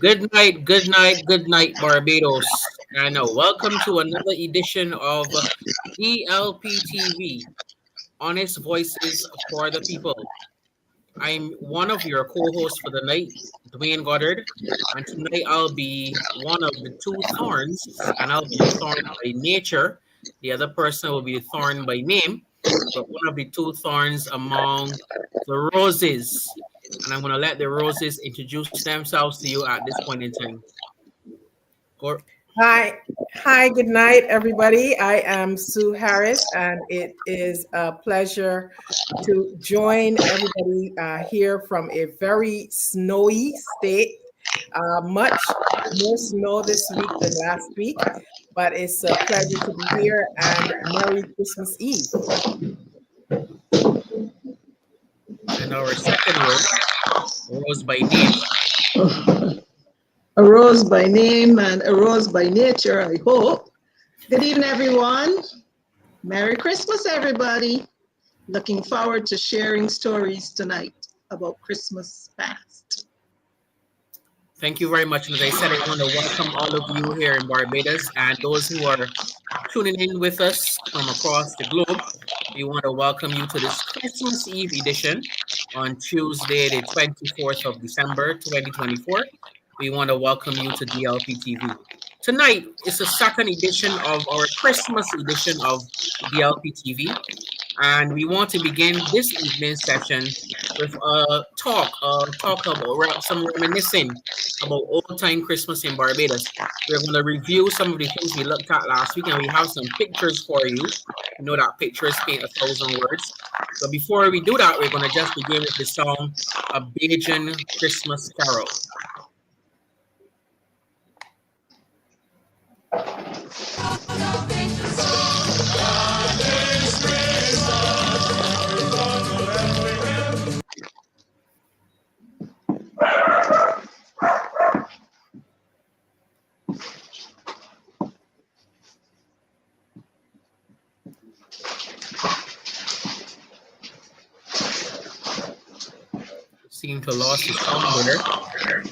Good night, Barbados. And welcome to another edition of DLP TV, Honest Voices for the People. I'm one of your co-hosts for the night, Dwayne Goddard, and tonight I'll be one of the two thorns, and I'll be the thorn by nature. The other person will be the thorn by name, but one of the two thorns among the roses. And I'm going to let the roses introduce themselves to you at this point in time. Go. Hi, good night, everybody. I am Sue Harris, and it is a pleasure to join everybody here from a very snowy state. Much more snow this week than last week, but it's a pleasure to be here, and Merry Christmas Eve. And our second rose by name. A rose by name and a rose by nature, I hope. Good evening, everyone. Merry Christmas, everybody. Looking forward to sharing stories tonight about Christmas past. Thank you very much. And as I said, I want to welcome all of you here in Barbados and those who are tuning in with us from across the globe. We want to welcome you to this Christmas Eve edition on Tuesday, the 24th of December, 2024. We want to welcome you to DLP TV. Tonight is the second edition of our Christmas edition of DLP TV. And we want to begin this evening session with a talk about some reminiscing about old-time Christmas in Barbados. We're going to review some of the things we looked at last week, and we have some pictures for you. You know that pictures paint 1,000 words. But before we do that, we're going to just begin with the song, A Bajan Christmas Carol. Seem to lost his song there.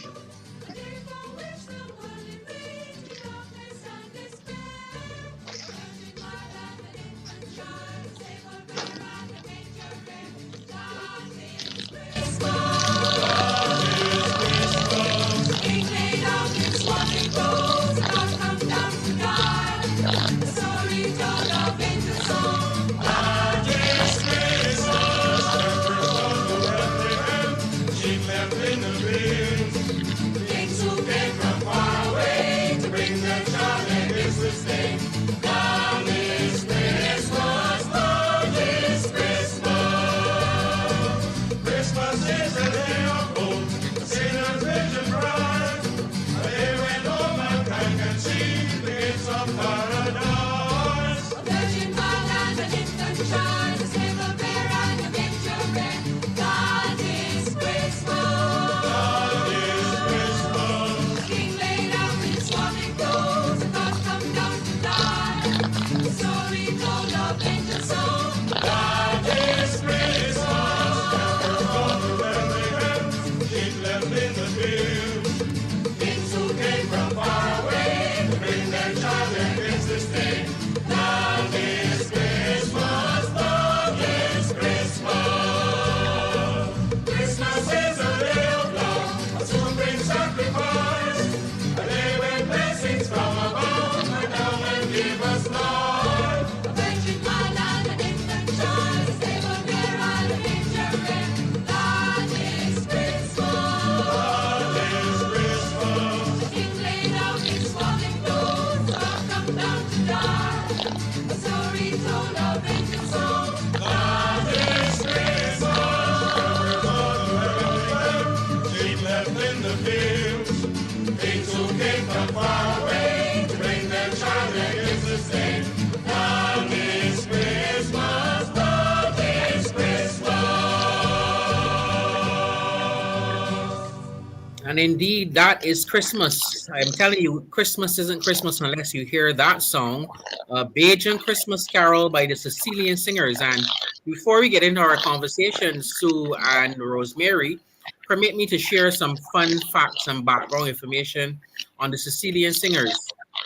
And indeed, that is Christmas. I'm telling you, Christmas isn't Christmas unless you hear that song, Bajan Christmas Carol by the Sicilian Singers. And before we get into our conversation, Sue and Rosemary, permit me to share some fun facts and background information on the Sicilian Singers.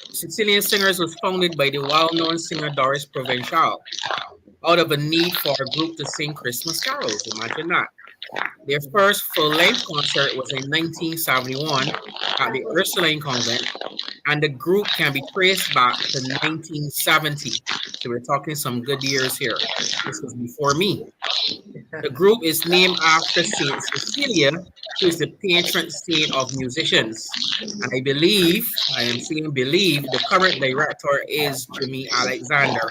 The Sicilian Singers was founded by the well-known singer Doris Provençal out of a need for a group to sing Christmas carols. Imagine that. Their first full-length concert was in 1971 at the Ursuline Convent, and the group can be traced back to 1970. So we're talking some good years here. This was before me. The group is named after Saint Cecilia, who is the patron saint of musicians. And I am saying believe, the current director is Jimmy Alexander.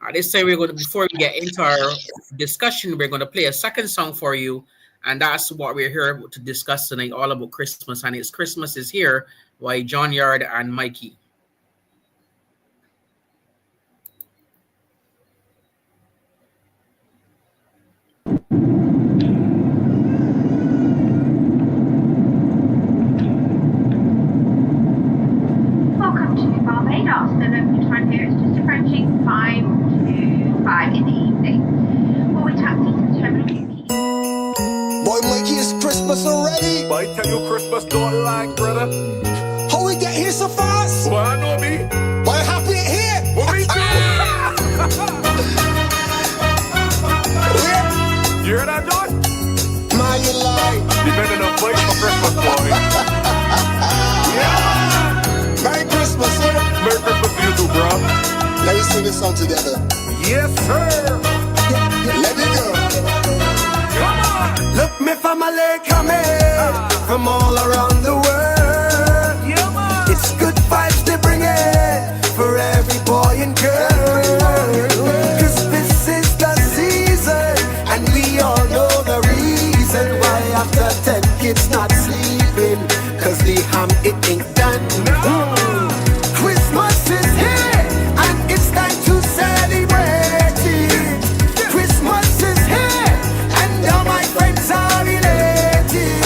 At this time, before we get into our discussion, we're going to play a second song for you. And that's what we're here to discuss tonight, all about Christmas. And it's Christmas is Here by John Yard and Mikey. Welcome to Barbados. The local time here is just approaching 5 to 5 in the evening. We'll be taxiing to the terminal Yuki. Boy, Mikey, it's Christmas already. Boy, tell you Christmas don't like, brother. How we get here so fast? Boy, I know me. Boy, happy here. What we do? You hear that, John? Man, you lie. Depending on place for Christmas, boy. Yeah. Merry Christmas, sir. Merry Christmas to you too, bro. Let us sing this song together. Yes, sir. Let it go. Come on. Look, me family coming from all around the world. Yeah, man. It's good vibes they bring it for every boy and girl. Cause this is the season, and we all know the reason why after 10 kids not sleeping. Cause the ham, it ain't done. Christmas is here, and it's time to celebrate it. Christmas is here, and all my friends are related.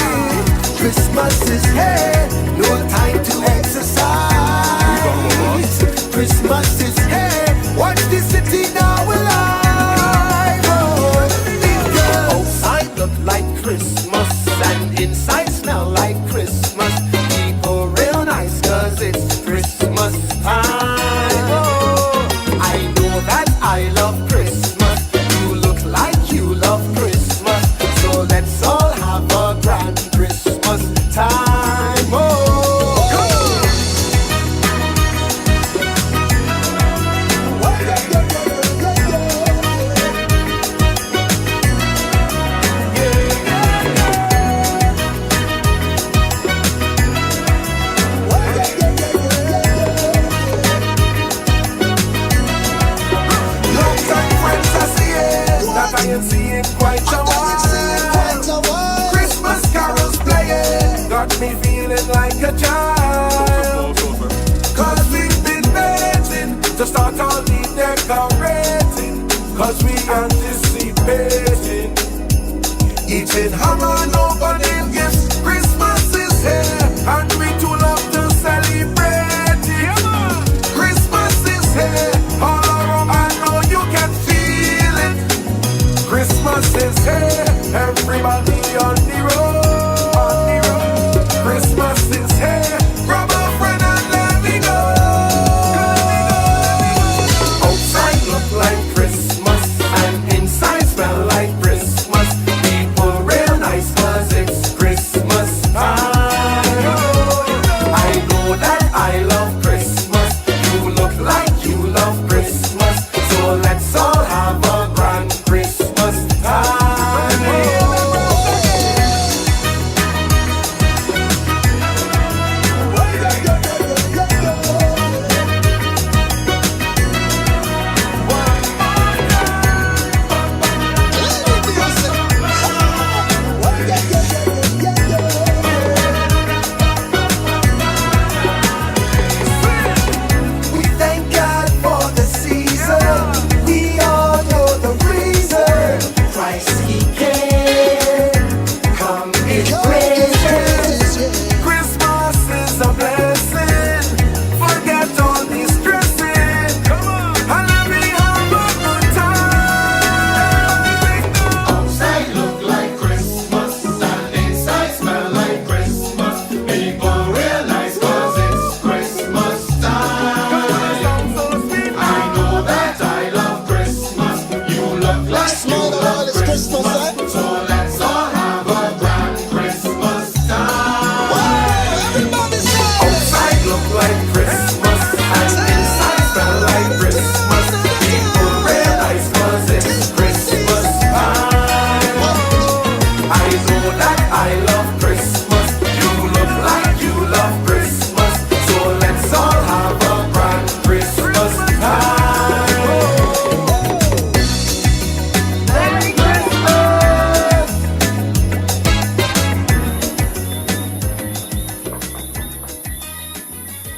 Christmas is here, no time to exercise. Christmas is here, watch the city now alive. Oh, the outside look like Christmas, and inside smell like Christmas. People real nice, cause it's Christmas time. Oh, I know that I love Christmas. You look like you love Christmas. So let's all have a grand Christmas time. Oh, come on. Long time friends I see it, that I ain't seen quite a while. Christmas carols playing, got me feeling like a child. Cause we've been waiting to start all the decorating. Cause we anticipating eating ham and opening gifts. Christmas is here, and we too love to celebrate it. Christmas is here, all around, I know you can feel it. Christmas is here, everybody on the road. Christmas is here, grab a friend and let me go. Outside look like Christmas, and inside smell like Christmas. People real nice, cause it's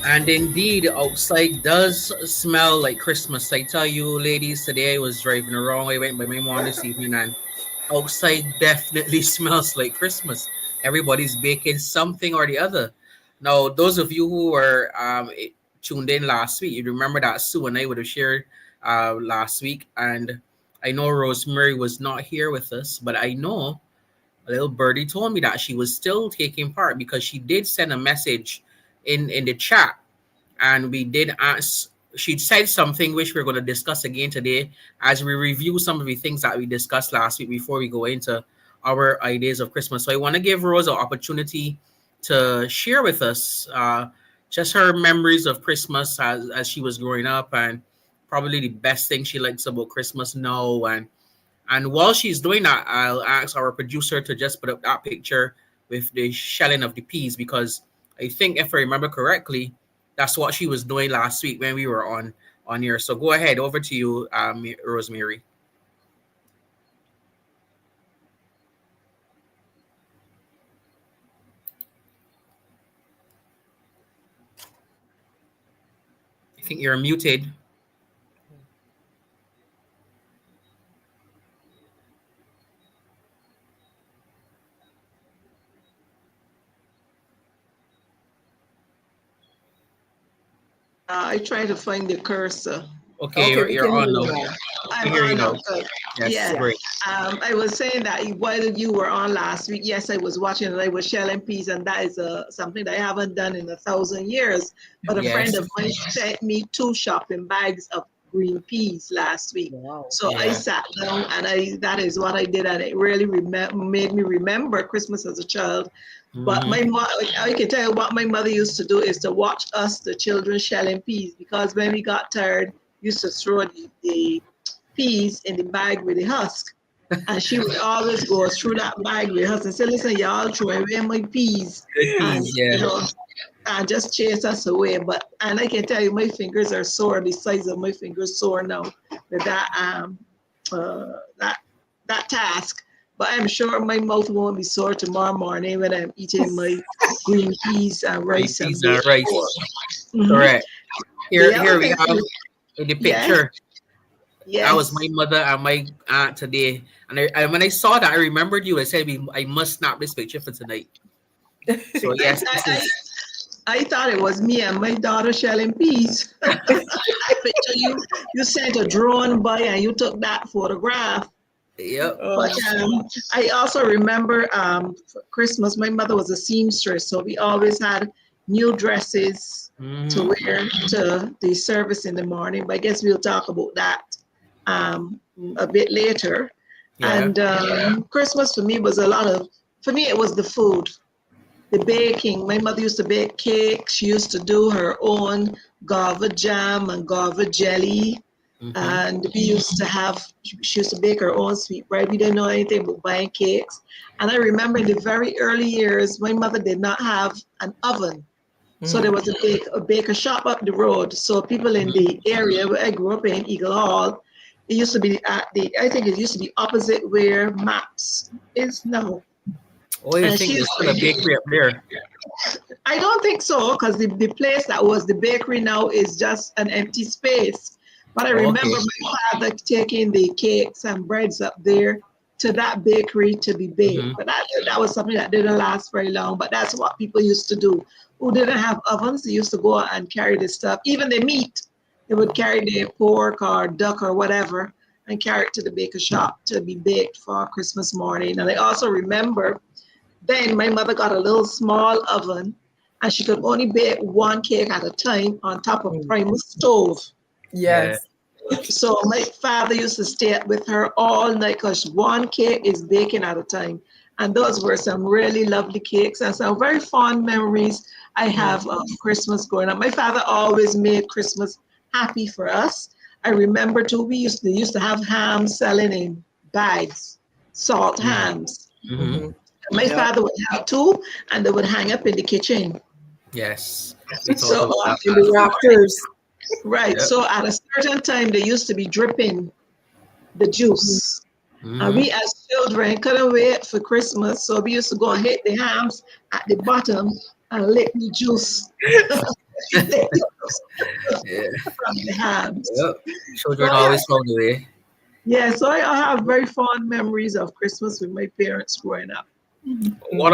And indeed, outside does smell like Christmas. I tell you, ladies, today I was driving around. I went by my mom this evening, and outside definitely smells like Christmas. Everybody's baking something or the other. Now, those of you who were tuned in last week, you remember that Sue and I would have shared last week. And I know Rosemary was not here with us, but I know a little birdie told me that she was still taking part because she did send a message in the chat, and we did ask. She said something which we're going to discuss again today as we review some of the things that we discussed last week before we go into our ideas of Christmas. So I want to give Rose an opportunity to share with us just her memories of Christmas as she was growing up, and probably the best thing she likes about Christmas now. And while she's doing that, I'll ask our producer to just put up that picture with the shelling of the peas, because I think if I remember correctly, that's what she was doing last week when we were on here. So go ahead, over to you, Rosemary. I think you're muted. I try to find the cursor. Okay, Okay, we you're can on hear you now. now. We I'm hear you on now. now. Good. Yes, Yes. great. I was saying that while you were on last week, yes, I was watching and I was shelling peas, and that is something that I haven't done in 1,000 years. But a friend Yes, of mine sent me 2 shopping bags of green peas last week. Wow. So I yeah. sat down and that is what I did, and it really made me remember Christmas as a child. But Mm-hmm. I can tell you what my mother used to do is to watch us, the children, shelling peas, because when we got tired, used to throw the peas in the bag with the husk. And she would always go through that bag with us and say, listen, y'all throw away my peas. Good And, peas, yeah. and just chase us away. And I can tell you, my fingers are sore. The size of my fingers sore now with that task. But I'm sure my mouth won't be sore tomorrow morning when I'm eating my green peas and Green rice and peas and baked pork. rice. Mhm. Correct. The Here other we thing, have in the yes, picture. That was my yes. mother and my aunt today. And when I saw that, I remembered you. I said, I must snap this picture for tonight. So I, yes, I, this I, is. I thought it was me and my daughter shelling peas. I picture you sent a drone by and you took that photograph. Yep. But I also remember for Christmas, my mother was a seamstress, so we always had new dresses to Mm-hmm. wear to the service in the morning. But I guess we'll talk about that a bit later. Yeah. And Christmas for me was for me, it was the food, the baking. My mother used to bake cakes. She used to do her own guava jam and guava jelly. Mm-hmm. And she used to bake her own sweet bread. We didn't know anything about buying cakes. And I remember in the very early years, my mother did not have an oven. So there was a baker shop up the road. So people in Mm-hmm. the area where I grew up in, Eagle Hall, it used to be I think it used to be opposite where Maps is now. Oh, you And think she there's used still a to, bakery up there? I don't think so, because the place that was the bakery now is just an empty space. But I Oh, remember okay. my father taking the cakes and breads up there to that bakery to be baked. Mm-hmm. But that was something that didn't last very long. But that's what people used to do. Who didn't have ovens, they used to go and carry the stuff. Even the meat, they would carry their pork or duck or whatever and carry it to the baker shop to be baked for Christmas morning. And I also remember then my mother got a little small oven and she could only bake 1 cake at a time on top of primus stove. Yeah. Yes. So my father used to stay up with her all night because 1 cake is baking at a time. And those were some really lovely cakes and some very fond memories I have of Christmas growing up. My father always made Christmas happy for us. I remember too, they used to have hams selling in bags, salt hams. Mm-hmm. Mm-hmm. My Yeah. father would have 2 and they would hang up in the kitchen. Yes. We talked So, about that In the last week. rafters. right. Yep. So at a certain time, they used to be dripping the juice. And Mm-hmm. we as children couldn't wait for Christmas. So we used to go and hit the hams at the bottom and lick the juice. Yeah. from the hands. Yep. Children So yeah, always found a way. yeah. So I have very fond memories of Christmas with my parents growing up. What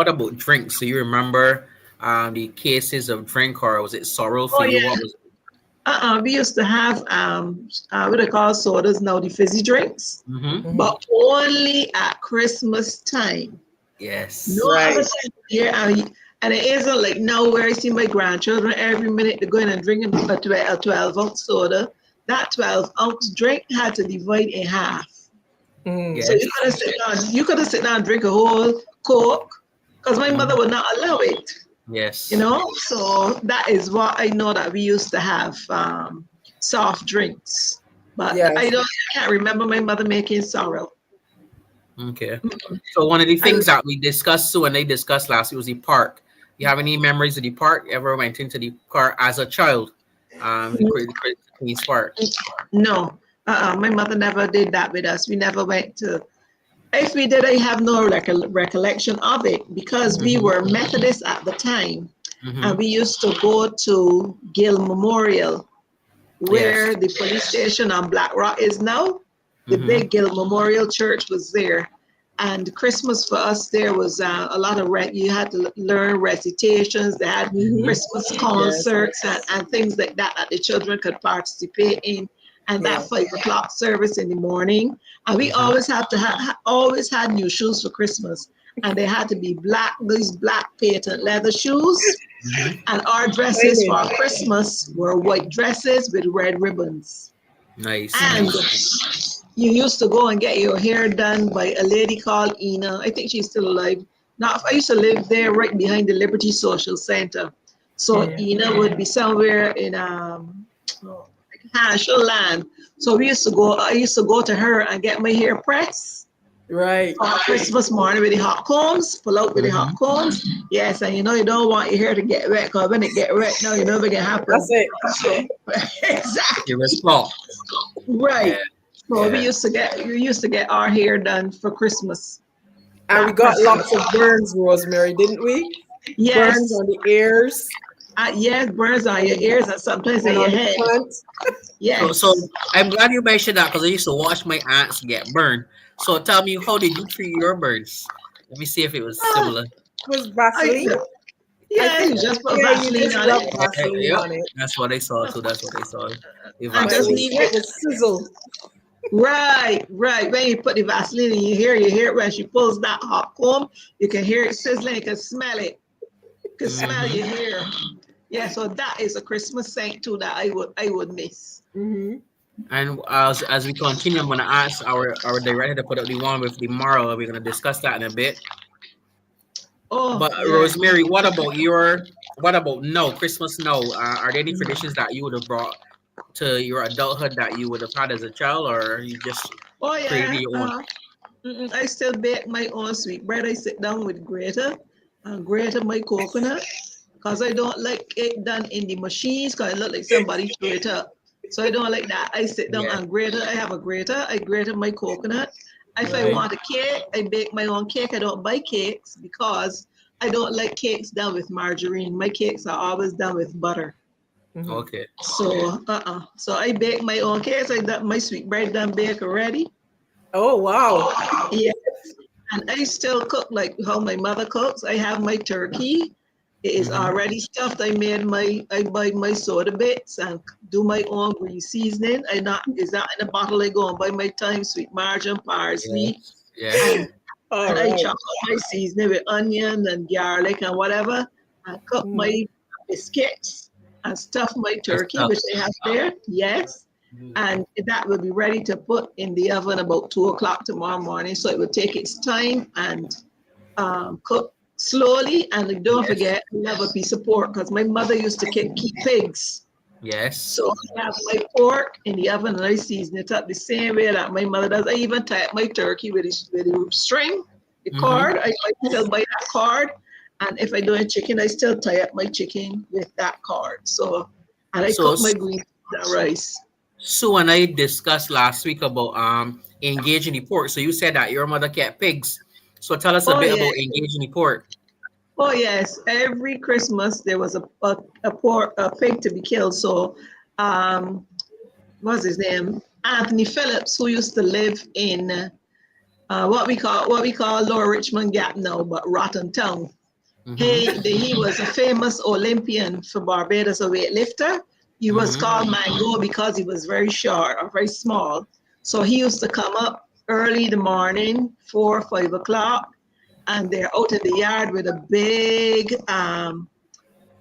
about drinks? Do you remember the cases of drink, or was it sorrel for Oh you? yeah. What was We used to have what they call sodas now, the fizzy drinks, it? Mm-hmm. but only at Christmas time. No Yes. other Right. time of year. And it isn't like now where I see my grandchildren every minute they go in and drink a 12-ounce soda. That 12-ounce drink had to divide in half. Mm. So Yes. you could have sit down and drink a whole Coke because my mother Mhm. would not allow it. You Yes. know, so that is what I know that we used to have soft drinks. But Yes. I can't remember my mother making sorrel. Okay. So one of the I, things that we discussed, Sue and they discussed last week, was the park. You have any memories of the park? Ever went into the park as a child? The Queen's Park. no, my mother never did that with us. We never went to. If we did, I have no recollection of it because we Mm-hmm. were Methodist at the time, and Mm-hmm. we used to go to Gill Memorial, Yes. where the police station on Black Rock is now. The Mm-hmm. big Gill Memorial Church was there. And Christmas for us there was a lot of you had to learn recitations. They had Hmm. Christmas Yes. concerts and things like that that the children could participate in. And that Yeah. 5 o'clock service in the morning. And we Mm-hmm. always have to always had new shoes for Christmas. And they had to be black, these black patent leather shoes. Mm-hmm. And our dresses for Amen. Christmas were white dresses with red ribbons. Nice. And Hmm. Nice. you used to go and get your hair done by a lady called Ina. I think she's still alive. Now, I used to live there right behind the Liberty Social Center. So Mm. Ina would be somewhere in Hanshaw land. So we used to go. I used to go to her and get my hair pressed Right. on Christmas morning with the hot combs. Pull out with the hot Mm-hmm. combs. Yes, and you don't want your hair to get wet because when it get wet, now you know what can That's happen. it. So exactly. It was small. Right. Yeah. So Yeah. we used to get our hair done for Christmas. And we That got Christmas. lots of burns, Rosemary, didn't we? Burns Yes. on the ears Yes, burns on your ears and sometimes in and your on the head. front. So Yes. I'm glad you mentioned that because I used to watch my aunts get burned. So tell me, how did you treat your burns? Let me see if it was Ah, similar. Was I, Vaseline? I yeah, think, you just put yeah, you Vaseline just on rub it Vaseline Yep. on it. That's what I saw too. That's what I saw. The and just Mine, Vaseline. leave it it. was sizzle. Right, right. When you put the Vaseline in your hair, when she pulls that hot comb, you can hear it sizzling, you can smell it. You can smell Mm-hmm. your hair. Yeah, so that is a Christmas scent too that I would miss. Hmm. And as we continue, I'm gonna ask our director to put up the one with the moral. We're gonna discuss that in a bit. Oh, But yeah. Rosemary, what about no Christmas? No, are there any traditions that you would have brought to your adulthood that you would have had as a child, or you just Oh, created yeah. your own? I still bake my own sweet bread. I sit down with grater and grate my coconut because I don't like it done in the machines because it look like somebody threw it up. So I don't like that. I sit down Yeah. and grate. I have a grater. I grate my coconut. If I Right. want a cake, I bake my own cake. I don't buy cakes because I don't like cakes done with margarine. My cakes are always done with butter. Hmm. Okay. So I bake my own cakes. I got my sweet bread done baked already. Oh, wow. Yeah. And I still cook like how my mother cooks. I have my turkey. It is Mm-hmm. already stuffed. I buy my soda bits and do my own green seasoning. It's not in a bottle. I go and buy my thyme, sweet marjoram, parsley, Yes. Yes. and, All and I right. chop up my seasoning with onion and garlic and whatever. And cook Mm. my biscuits and stuff my That's turkey, tough. which I have there. Yes. And that will be ready to put in the oven about 2 o'clock tomorrow morning. So it will take its time and cook slowly. And don't Yes. forget, I have a piece of pork because my mother used to keep pigs. Yes. So I have my pork in the oven and I season it up the same way that my mother does. I even tie up my turkey with the string, the Mm-hmm. cord. I still buy that cord. And if I do a chicken, I still tie up my chicken with that cord. So, and I So cook my green and rice. Sue and I discussed last week about engaging the pork. So you said that your mother kept pigs. So tell us a Oh bit yeah. about engaging the pork. Oh yes, every Christmas there was a pig to be killed. So, what's his name? Anthony Phillips, who used to live in what we call Lower Richmond Gap now, but Rotten Town. He was a famous Olympian for Barbados, a weightlifter. He was called Mango because he was very short or very small. So he used to come up early in the morning, 4 or 5 o'clock, and they're out in the yard with a big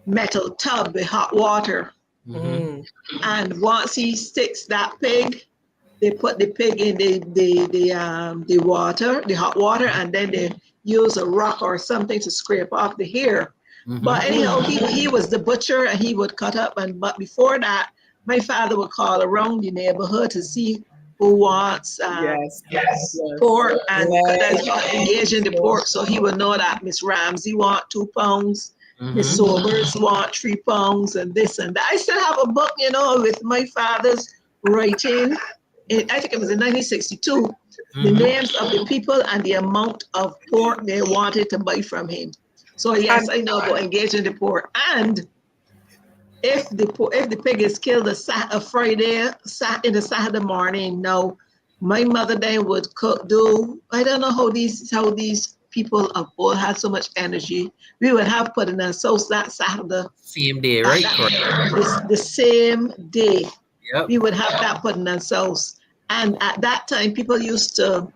metal tub with hot water. And once he sticks that pig, they put the pig in the water, the hot water, and then they use a rock or something to scrape off the hair. But anyhow, he was the butcher and he would cut up. But before that, my father would call around the neighborhood to see who wants pork and that's engaged in the pork. So he would know that Miss Ramsey want 2 pounds, Miss Sobers want 3 pounds, and this and that. I still have a book, with my father's writing. I think it was in 1962. The names of the people and the amount of pork they wanted to buy from him. So yes, I know about engaging the pork. And if the pig is killed a Friday, in the Saturday morning, now my mother then would I don't know how these people of old had so much energy. We would have put in a sauce that Saturday. Same day, right? The same day. Yep. We would have that put in a sauce. And at that time, people used to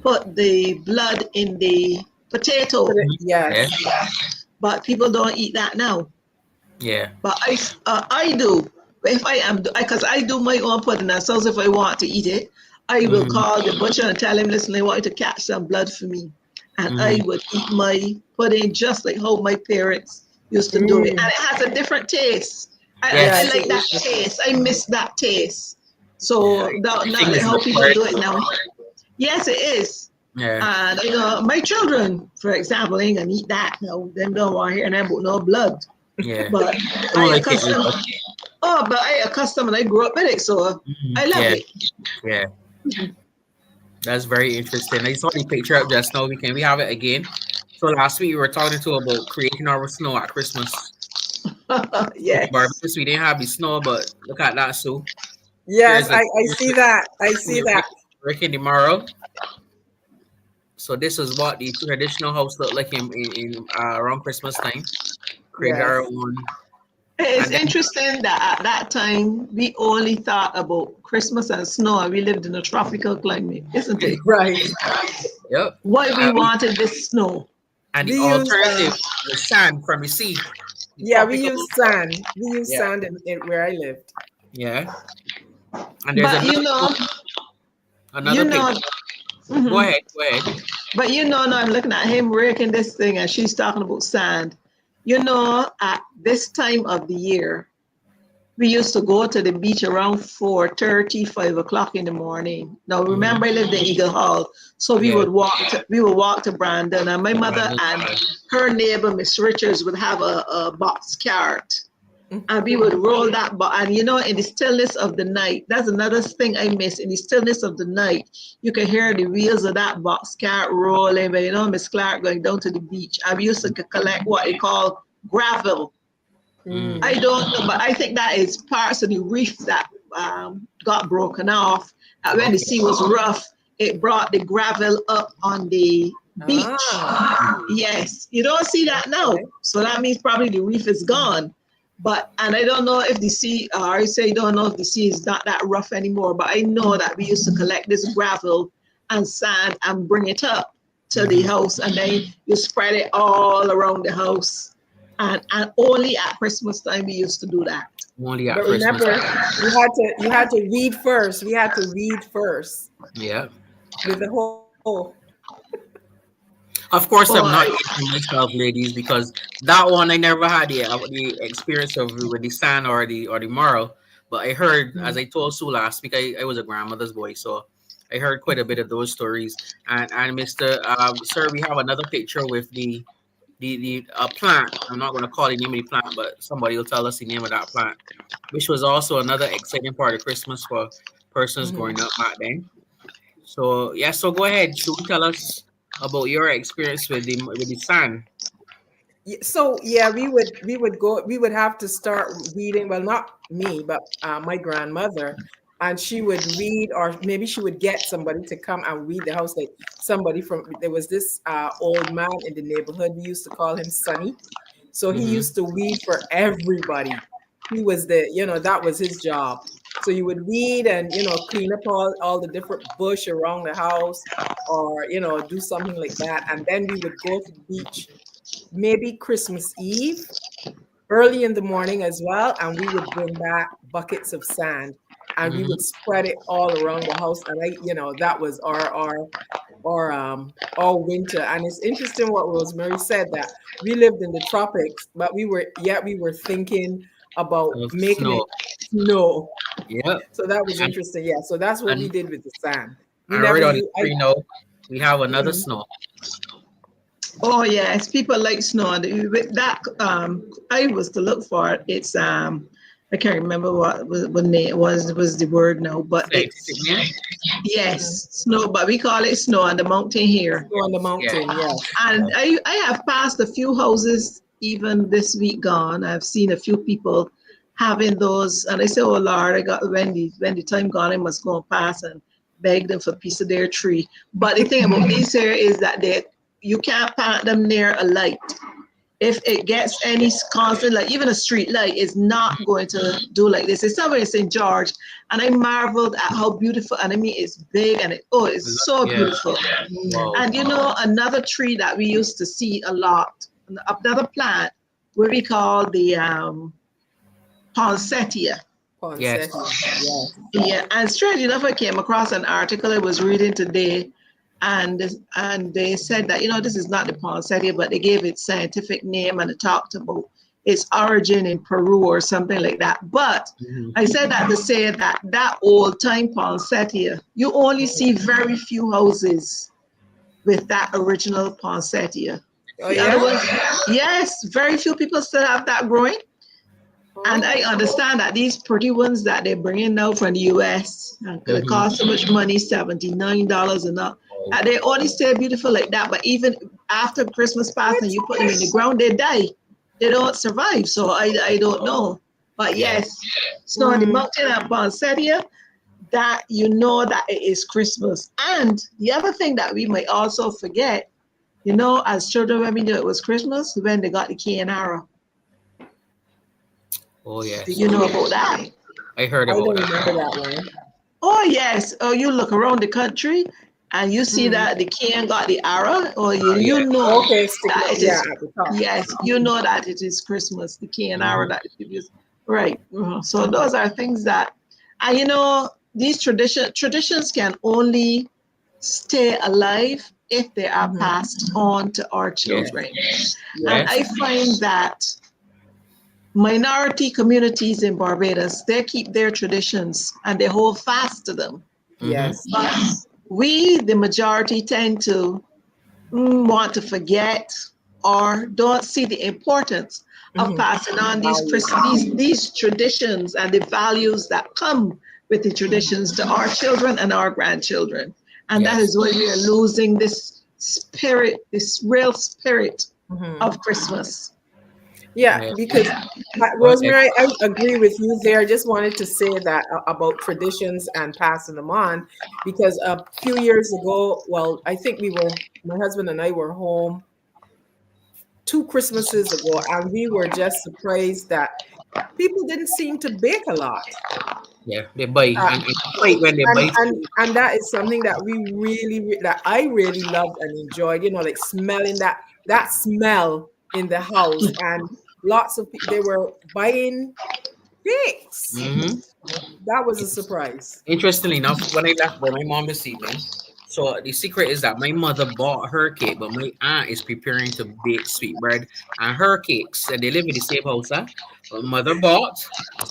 put the blood in the potato. Yes. But people don't eat that now. Yeah. But I do. If I am, because I do my own pudding and sauce. If I want to eat it, I will call the butcher and tell him, listen, I want you to catch some blood for me. And I would eat my pudding just like how my parents used to do it. And it has a different taste. I like that taste. I miss that taste. So not like how people do it now. Yes, it is. Yeah. And my children, for example, ain't gonna eat that. No, them don't want to hear nothing about no blood. Yeah. But I accustomed and I grew up with it, so I love it. Yeah. That's very interesting. I saw the picture up just now. We have it again. So last week we were talking about creating our snow at Christmas. Yes. Barbados, we didn't have the snow, but look at that, Sue. Yes, I see that. I see that. Rick and tomorrow. So this is what the traditional house looked like in around Christmas time. Create our own. It's interesting that at that time we only thought about Christmas and snow, and we lived in a tropical climate, isn't it? Right. Yep. Why we wanted this snow? And the alternative was sand from the sea. We use sand. We use sand in where I lived. Yeah. And there's another picture. Go ahead. But now I'm looking at him raking this thing and she's talking about sand. At this time of the year, we used to go to the beach around 4:30, 5 o'clock in the morning. Now remember, I lived in Eagle Hall, so we would walk to Brandon, and my mother and her neighbor, Miss Richards, would have a box cart. And we would roll that, and in the stillness of the night, that's another thing I miss. In the stillness of the night, you can hear the wheels of that box cart rolling. But Miss Clark going down to the beach. I used to collect what they call gravel. I don't know, but I think that is parts of the reef that got broken off. And when the sea was rough, it brought the gravel up on the beach. Yes, you don't see that now. So that means probably the reef is gone. And I don't know if the sea, or I say I don't know if the sea is not that rough anymore, but I know that we used to collect this gravel and sand and bring it up to the house, and then you spread it all around the house. And only at Christmas time we used to do that. Only at Christmas. Remember, you had to read first. We had to read first. Yeah. With the whole. Of course, I'm not eating myself, ladies, because that one I never had the experience of with the sand or the marl. But I heard, as I told Sue last week, I was a grandmother's boy, so I heard quite a bit of those stories. And Mr. Sir, we have another picture with the plant. I'm not going to call the name of the plant, but somebody will tell us the name of that plant, which was also another exciting part of Christmas for persons growing up back then. So so go ahead, Sue, tell us about your experience with the sand. So yeah, we would have to start reading. Well, not me, but my grandmother, and she would read, or maybe she would get somebody to come and read the house. Like somebody from there was this old man in the neighborhood. We used to call him Sonny. So he Mm-hmm. used to read for everybody. He was that was his job. So you would read and clean up all the different bush around the house, or do something like that, and then we would go to the beach maybe Christmas Eve, early in the morning as well, and we would bring back buckets of sand and we Mm-hmm. would spread it all around the house. And that was our winter. And it's interesting what Rosemary said, that we lived in the tropics, but we were thinking about Of making snow. it snow. Yep. So that was And interesting. Yeah. So that's what we and did with the sand. We and right never on the used screen now, we have another mhm. snow. Oh yes, people like snow. And with that, I was to look for it. It's I can't remember what name was the word now, but Scientific it's name? yes, snow. But we call it snow on the mountain here. Snow on the Yeah. mountain. Yes. And I have passed a few houses even this week gone. I've seen a few people having those, and I say, "Oh Lord, I got when the time gone, I must go and pass and beg them for a piece of their tree." But the thing about these here is that you can't plant them near a light. If it gets any constant, like even a street light is not going to do like this. It's somewhere in St. George, and I marveled at how beautiful. And I mean, it's big and it's so Yeah. beautiful. Wow. And another tree that we used to see a lot, another plant, what we call the poinsettia. Yes. Poinsettia. Yes. Yeah, and strange enough, I came across an article I was reading today, and they said that this is not the poinsettia, but they gave it scientific name and it talked about its origin in Peru or something like that. But Mm-hmm. I said that to say that old time poinsettia, you only see very few houses with that original poinsettia. Oh The other yeah. ones, yes, very few people still have that growing. And I Oh. understand that these pretty ones that they're bringing now from the US, they Mm-hmm. cost so much money, $79 and up. They only stay beautiful like that. But even after Christmas passed and you put them in the ground, they die. They don't survive. So I don't know. But Yeah. yes, snow on the mountain and poinsettia, that that it is Christmas. And the other thing that we might also forget, as children, when we knew it was Christmas, when they got the key and arrow. Oh Do yes. you know about that? I heard I about don't that. remember that one. Oh yes. Oh, you look around the country and you see Mm. that the king got the arrow, or Yeah. you know Okay, sticking that up, it yeah, is. at the top. Yes, you know that it is Christmas. The king and arrow Mm-hmm. that the people use. Right. So those are things that, and these traditions can only stay alive if they are Mhm. passed on to our Yes. children. And Yes. I Yes. find that minority communities in Barbados, they keep their traditions and they hold fast to them. Mm-hmm. Yes. But we, the majority, tend to want to forget or don't see the importance of Mhm. passing on Value. these traditions and the values that come with the traditions to our children and our grandchildren. And that Yes. is why we are losing this spirit, this real spirit Mhm. of Christmas. Yeah, Yeah. because Go ahead. Rosemary, I agree with you there. I just wanted to say that about traditions and passing them on, because a few years ago, well, I think my husband and I were home 2 Christmases ago, and we were just surprised that people didn't seem to bake a lot. Yeah. They buy Uh, and fight when they and buy and food. and that is something that we that I really loved and enjoyed. Like smelling that smell in the house, and lots of people they were buying cakes. Mm-hmm. That was a surprise. Interestingly enough, when I left by my mom this evening, so the secret is that my mother bought her cake, but my aunt is preparing to bake sweetbread and her cakes. And they live in the same house, huh? But mother bought,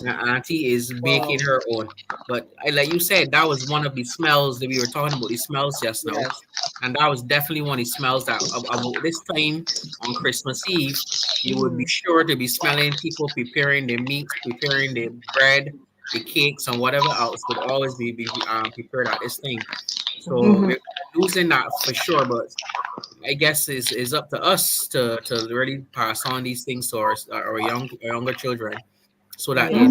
and auntie is baking Wow. her own. But like you said, that was one of the smells that we were talking about, the smells just now. Yes. And that was definitely one of the smells that about this time on Christmas Eve, you would be Mhm. sure to be smelling people preparing their meats, preparing their bread, the cakes and whatever else would always be prepared at this time. So we're losing that for sure. But I guess is up to us to really pass on these things to our younger children, so that Yeah.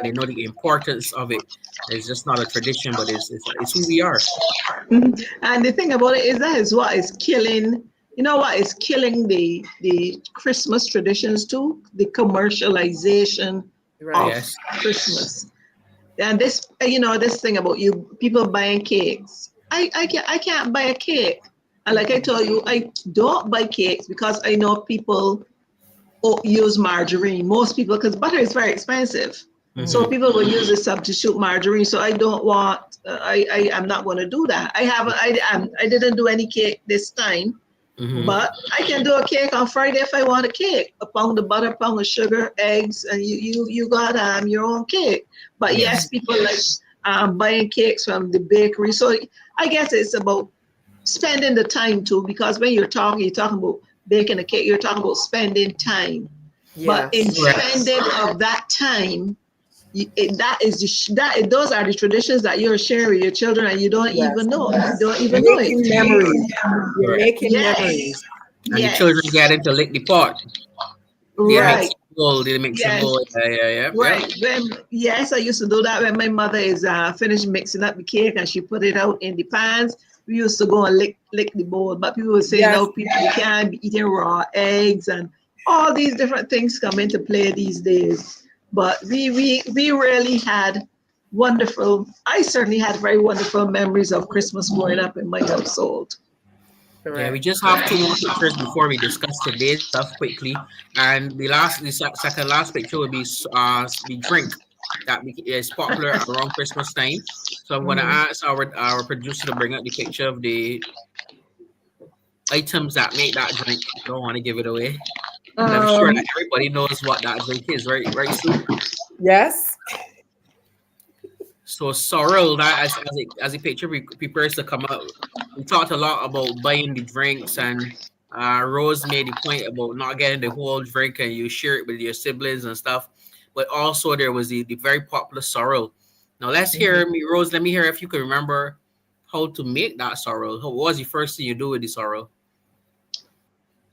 they know the importance of it. It's just not a tradition, but it's who we are. And the thing about it is that is what is killing, you know what is killing the Christmas traditions too? The commercialization Right. of Yes. Christmas. And this, you know, this thing about you people buying cakes. I can't buy a cake. And like I told you, I don't buy cakes because I know people use margarine. Most people, because butter is very expensive. So Mm-hmm. people will use a substitute margarine. So I don't want. I am not going to do that. I haven't. I didn't do any cake this time, Mm-hmm. but I can do a cake on Friday if I want a cake. A pound of butter, a pound of sugar, eggs, and you got your own cake. But yes, Yes. people like buying cakes from the bakery. So I guess it's about spending the time too, because when you're talking about baking a cake, you're talking about spending time. But in Yes. Correct. spending of that time, those are the traditions that you're sharing with your children, and you don't Yes. even know. You don't even know it. Making memories. You're Correct. making Yes, memories. And the children yes, get into lick the pot. They mix right, and bowl. They mix and yes, bowl. Yeah. right. Yes, I used to do that when my mother is finished mixing up the cake and she put it out in the pans. We used to go and lick the bowl, but people would say Yes. no, people you can't be eating raw eggs and all these different things come into play these days. But we really had wonderful. I certainly had very wonderful memories of Christmas growing up in my household. Yeah, we Correct. just have two more pictures before we discuss today's stuff quickly. And second last picture will be the drink that is popular around Christmas time. So I'm gonna Mhm. ask our producer to bring up the picture of the items that make that drink. I don't want to give it away, but I'm sure Um, that everybody knows what that drink is, right? Right, Sue? yes. So sorrel that as a picture prepares to come out. We talked a lot about buying the drinks, and Rose made the point about not getting the whole drink and you share it with your siblings and stuff. But also there was the very popular sorrel. Now let's hear Mhm. me, Rose. Let me hear if you can remember how to make that sorrel. What was the first thing you do with the sorrel?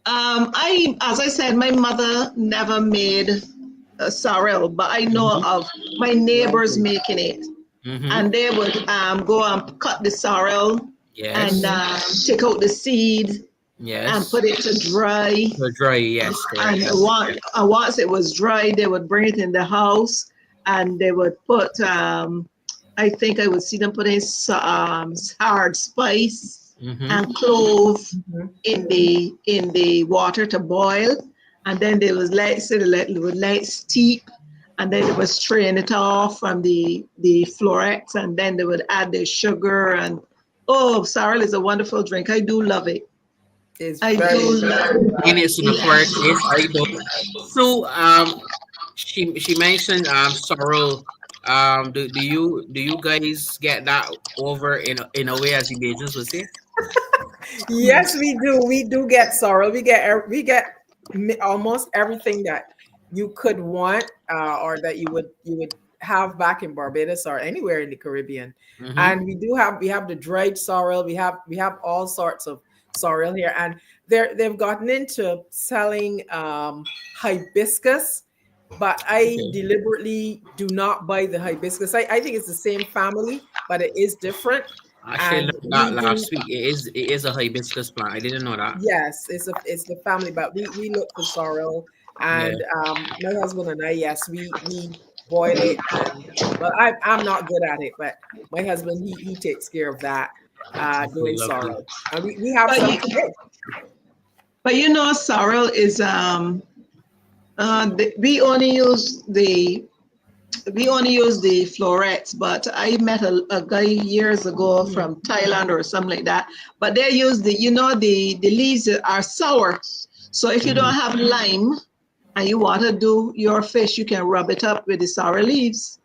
As I said, my mother never made a sorrel, but I know Mm-hmm. of my neighbors Lovely. making it, Mm-hmm. and they would go and cut the sorrel and Yes. take out the seed and Yes. put it to dry. The dry. Yes. Correct. And Yep. once it was dry, they would bring it in the house and they would put, I think I would see them put in hard spice Mm-hmm. and clove Mhm. in the water to boil. And then they would let steep, and then they would strain it off from the florets, and then they would add the sugar. And oh, sorrel is a wonderful drink. I do love it. It's I do very love And it's an acquired taste. I don't. So she mentioned sorrel. Do you guys get that over in a way, as the Bajans would say? Yes, we do. We do get sorrel. We get almost everything that you could want, or that you would have back in Barbados or anywhere in the Caribbean. Mm-hmm. And we have the dried sorrel. We have all sorts of sorrel here, and they've gotten into selling hibiscus. But I Okay. deliberately do not buy the hibiscus. I think it's the same family, but it is different. I actually And learned that we do. last week. It is a hibiscus plant. I didn't know that. Yes, it's the family, but we look for sorrel, Yeah. and my husband and I, yes, we boil it, and well, I'm not good at it, but my husband he takes care of that, Okay. doing Lovely. sorrel, and we have But some today. you know, sorrel is we only use the florets. But I met a guy years ago Mhm. from Thailand or something like that. But they use the leaves are sour. So if you don't Mm-hmm. have lime and you want to do your fish, you can rub it up with the sour leaves.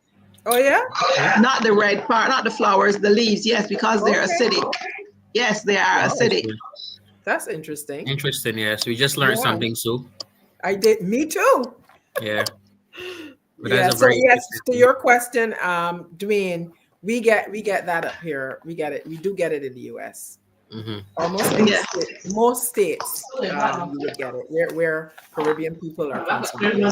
Oh yeah, Okay. Not the red part, not the flowers, the leaves. Yes, because they're okay, acidic. Yes, they are wow, acidic. Interesting. that's interesting. Interesting. Yes, we just learned Yeah, something. So I did. Me too. yeah, but that's Yeah. a So very yes, interesting to thing. your question, Dwayne, We get that up here. We get it. We do get it in the U.S. Mm-hmm. Almost Yeah. most states, you would get it. Where Caribbean people are concentrated.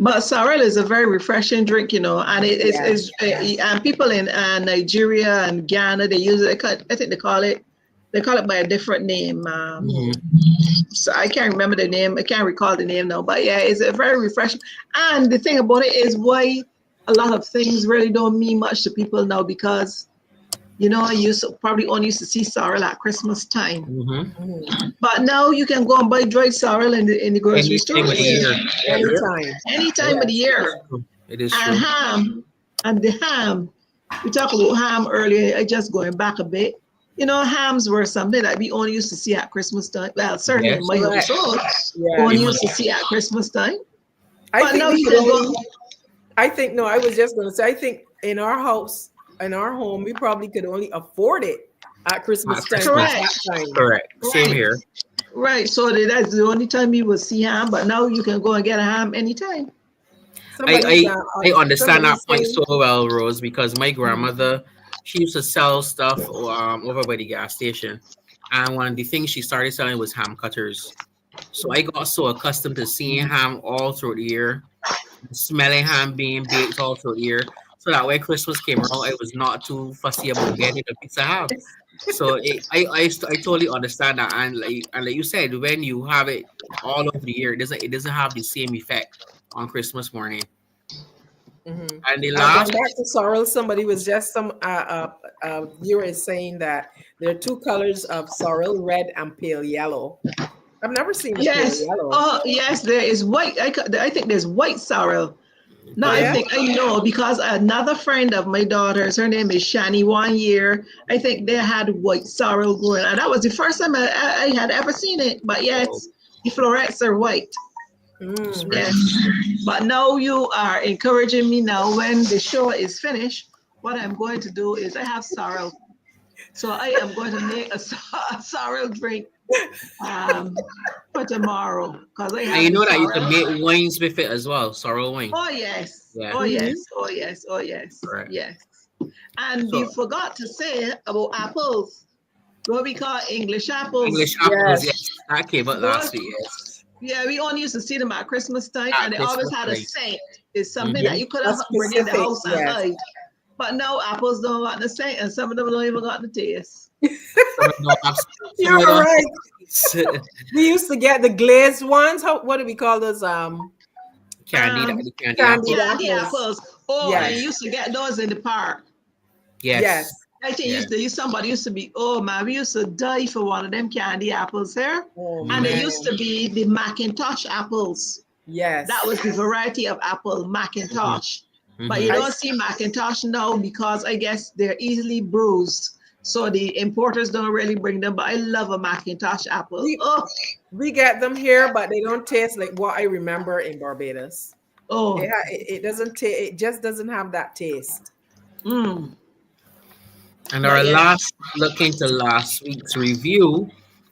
But sorrel is a very refreshing drink, and and people in Nigeria and Ghana, they use it. I think they call it by a different name. So I can't remember the name. I can't recall the name now. But yeah, it's a very refreshing. And the thing about it is why a lot of things really don't mean much to people now, because I probably only used to see sorrel at Christmas time. Mm-hmm. But now you can go and buy dried sorrel in the grocery store. Any time of the year. It is And true. ham, and the ham. We talked about ham earlier. I just going back a bit. Hams were something that we only used to see at Christmas time. Well, certainly in my household, only used to see at Christmas time. I think no, I was just going to say, I think in our house, in our home, we probably could only afford it at Christmas time. Correct. Same here. Right. So that's the only time you will see ham, but now you can go and get a ham anytime. I understand that point so well, Rose, because my grandmother, she used to sell stuff over by the gas station. And one of the things she started selling was ham cutters. So I got so accustomed to seeing ham all through the year, smelling ham being baked all through the year. So that when Christmas came around, I was not too fussy about getting a piece of ham. So I totally understand that. And like you said, when you have it all over the year, it doesn't have the same effect on Christmas morning. Mm-hmm. And the last going back to sorrel, somebody was just viewer is saying that there are two colors of sorrel, red and pale yellow. I've never seen pale yellow. Oh yes, there is white. I think there's white sorrel. No, I think I know, because another friend of my daughter's, her name is Shani, one year, I think they had white sorrel going, and that was the first time I had ever seen it. But yes, the florets are white. Yes. But now you are encouraging me now, when the show is finished, what I'm going to do is I have sorrel. So I am going to make a sorrel drink for tomorrow, because I have. And you know that you can make wines with it as well, sorrel wine. Oh yes. Yeah. Oh yes. Oh yes. Oh yes. Correct. Yes. And we forgot to say about apples. What we call English apples. English apples, yes. That came up last week, yes. Yeah, we only used to see them at Christmas time, and they always had a scent. It's something that you could have bring in the house and hide. But now apples don't got the scent, and some of them don't even got the taste. You're right. We used to get the glazed ones. What do we call those? Candy apples. Oh, I used to get those in the park. Yes. I think somebody used to be, oh man, we used to die for one of them candy apples here. And they used to be the Macintosh apples. Yes. That was the variety of apple, Macintosh. But you don't see Macintosh now, because I guess they're easily bruised. So the importers don't really bring them, but I love a Macintosh apple. We get them here, but they don't taste like what I remember in Barbados. Oh, it doesn't taste. It just doesn't have that taste. And our last look into last week's review,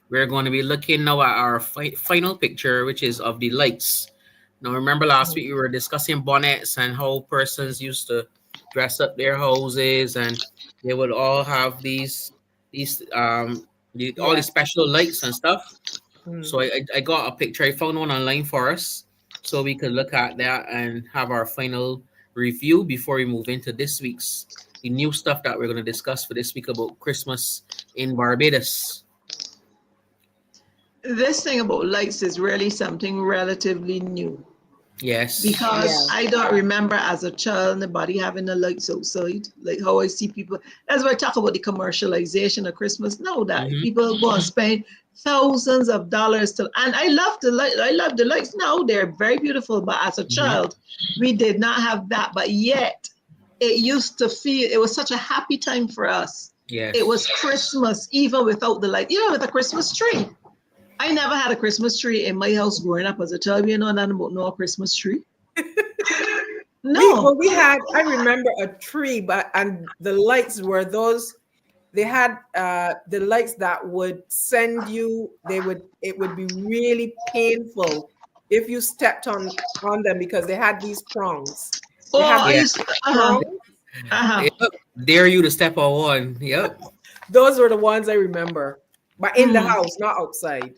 we're going to be looking now at our final picture, which is of the lights. Now, remember last week we were discussing bonnets and how persons used to dress up their houses, and they would all have these all these special lights and stuff. So I got a picture. I found one online for us, so we could look at that and have our final review before we move into this week's the new stuff that we're going to discuss for this week about Christmas in Barbados. This thing about lights is really something relatively new. Yes. Because I don't remember as a child nobody having the lights outside, like how I see people. That's why I talk about the commercialization of Christmas. Now that people go and spend thousands of dollars and I love the light. I love the lights. Now they're very beautiful, but as a child, we did not have that. But yet, it used to feel it was such a happy time for us. Yes. It was Christmas even without the light. Even with a Christmas tree. I never had a Christmas tree in my house growing up as a child. You know nothing about no Christmas tree. No. I remember a tree, and the lights were those. They had the lights that would send you. It would be really painful if you stepped on them, because they had these prongs. Uh-huh. Yep. Dare you to step on one. Yep. Those were the ones I remember, but in the Mhm. house, not outside.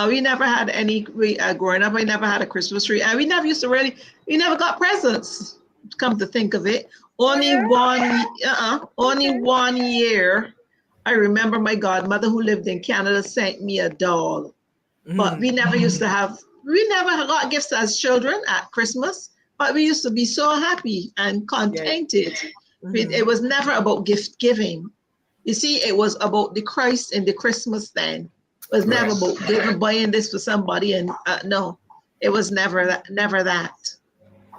We never had any. We growing up, we never had a Christmas tree, and we never used to really. We never got presents. Come to think of it, Oh only yeah. one. Only Okay. 1 year. I remember my godmother who lived in Canada sent me a doll, but Mm. we never used to have. We never got gifts as children at Christmas, but we used to be so happy and Yeah. contented. It Mhm. was never about gift giving. You see, it was about the Christ in the Christmas then. It was never Correct. about buying this for somebody, and no, it was never that. Never that.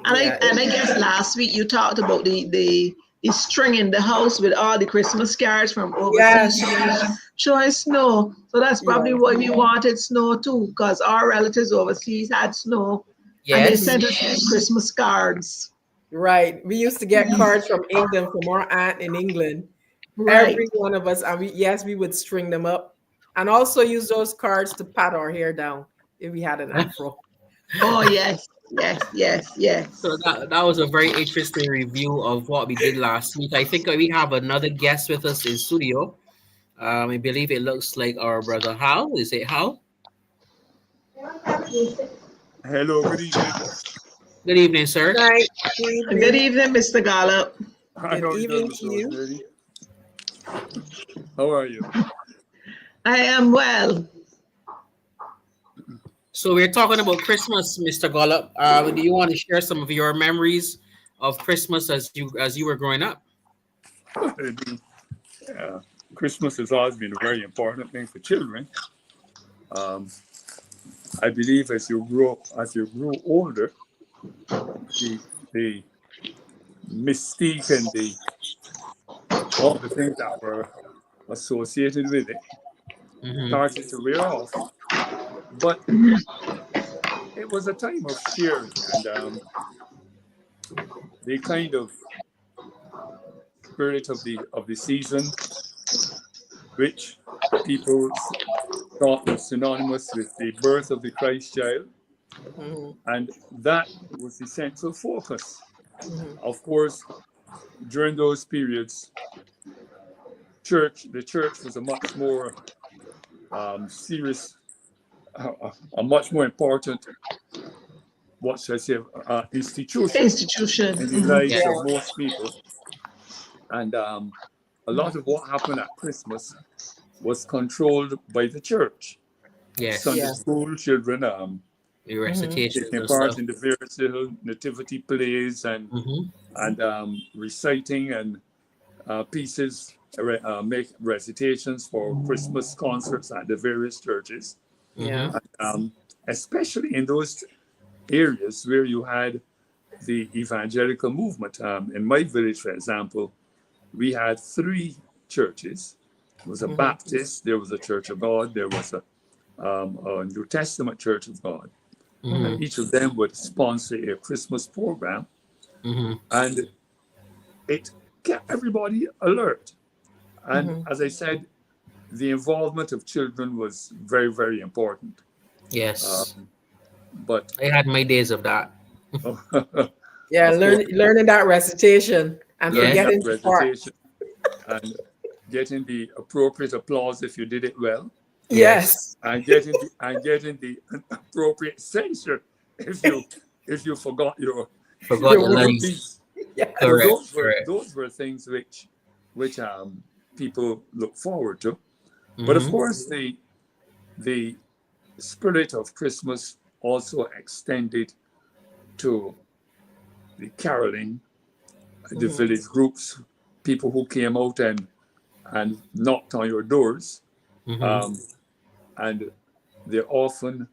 Yeah. And I guess last week you talked about the string in the house with all the Christmas cards from overseas Yes. showing snow. So that's probably Yeah. why we wanted snow too, because our relatives overseas had snow, and they Yes. sent us Christmas cards. Right. We used to get cards from England from our aunt in England. Right. Every one of us, and we would string them up, and also use those cards to pat our hair down if we had an afro. Oh yes, yes, yes, So yes. that was a very interesting review of what we did last week. I think we have another guest with us in studio. I believe it looks like our brother Hal. Is it Hal? Hello, good evening. Good evening, Good sir. night. Good Good evening. evening, Mr. Gallup. How Good are you doing, evening Miss to you. Rosemary? How are you? I am well. So we're talking about Christmas, Mr. Gollop. Do you want to share some of your memories of Christmas as you were growing up? Uh, Christmas has always been a very important thing for children. Um, I believe as you grow older, the mystique and the all the things that were associated with it Mm-hmm. started to wear off. But it was a time of sharing and the kind of spirit of the season, which people thought was synonymous with the birth of the Christ child, Mhm. and that was the central focus. Mhm. Of course, during those periods, the church was a much more serious, a much more important, what should I say, institution Institution. in the Mhm. lives Yeah. of most people. And a lot of what happened at Christmas was controlled by the church. Yes. Sunday Yeah. school children The Mhm. recitations taking and part stuff. in the various little nativity plays Mm-hmm. and reciting and pieces, make recitations for Christmas concerts at the various churches, Mm-hmm. Yeah. especially in those areas where you had the evangelical movement. In my village, for example, we had three churches. There was a Mhm. Baptist, there was a Church of God, there was a New Testament Church of God. And Mhm. each of them would sponsor a Christmas program, Mm-hmm. and it kept everybody alert. And Mhm. as I said, the involvement of children was very, very important. Yes. Um, but I had my days of that. Yeah. of course, Learning that recitation and learning Yes. that forgetting to part. recitation and getting the appropriate applause if you did it well, Yes. Yes. and getting the appropriate censure if you forgot Forgot Your the word. your lines. piece. Yeah. So Correct. those were Correct. those were things which people look forward to. But of Mm-hmm. course, the spirit of Christmas also extended to the caroling, the Mhm. village groups, people who came out and knocked on your doors, Mm-hmm. um, and they often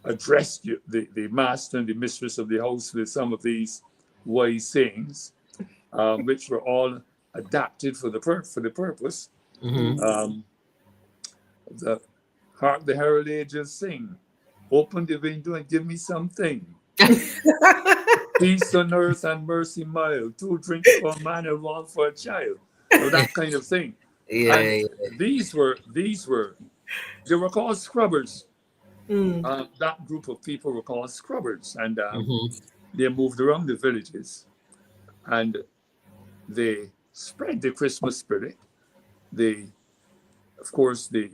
addressed you, the master and the mistress of the house, with some of these wise sayings, which were all adapted for the purpose. Mm-hmm. Mhm. Um, the Hark the herald angels sing, open the window and give me something. Peace on earth and mercy mild, two drinks for a man and one for a child. So that kind of thing. And Yeah. these were they were called scrubbers. Mm. That group of people were called scrubbers, and Mm-hmm. they moved around the villages. and they spread the Christmas spirit. They, of course, the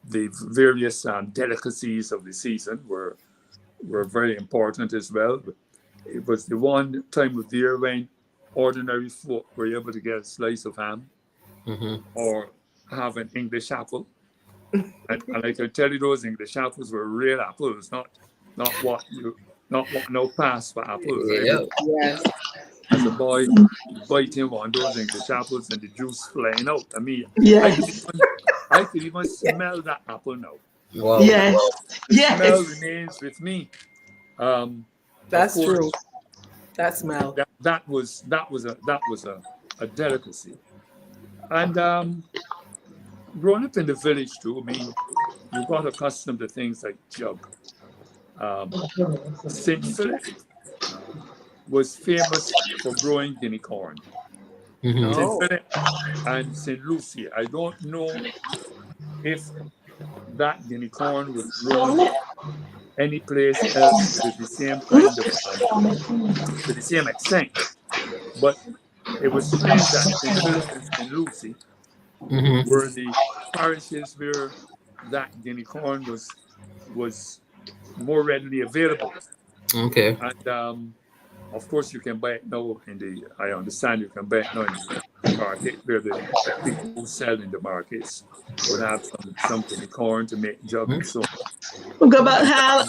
various delicacies of the season were very important as well. It was the one time of the year when ordinary folk were able to get a slice of ham or have an English apple. And I can tell you those English apples were real apples, not what no pass for apples. Yeah. Yes. As a boy, biting one of those English apples and the juice flying out. I mean, Yes. I could even smell that apple now. Wow. Yes. The Yes. smell remains with me. That's of course, true. That smell. That was a delicacy. And growing up in the village too, I mean, you got accustomed to things like jug. St. Philip was famous for growing guinea corn. Mhm. St. Philip and St. Lucie. I don't know if that guinea corn was grown any place else with the same kind of with the same extent. But it was strange that St. Philip and St. Lucie were the parishes where that guinea corn was more readily available. Okay. And of course, you can buy it now I understand you can buy it now in the market where the people who sell in the markets would have some guinea corn to make jug and so on. Go back, Hal.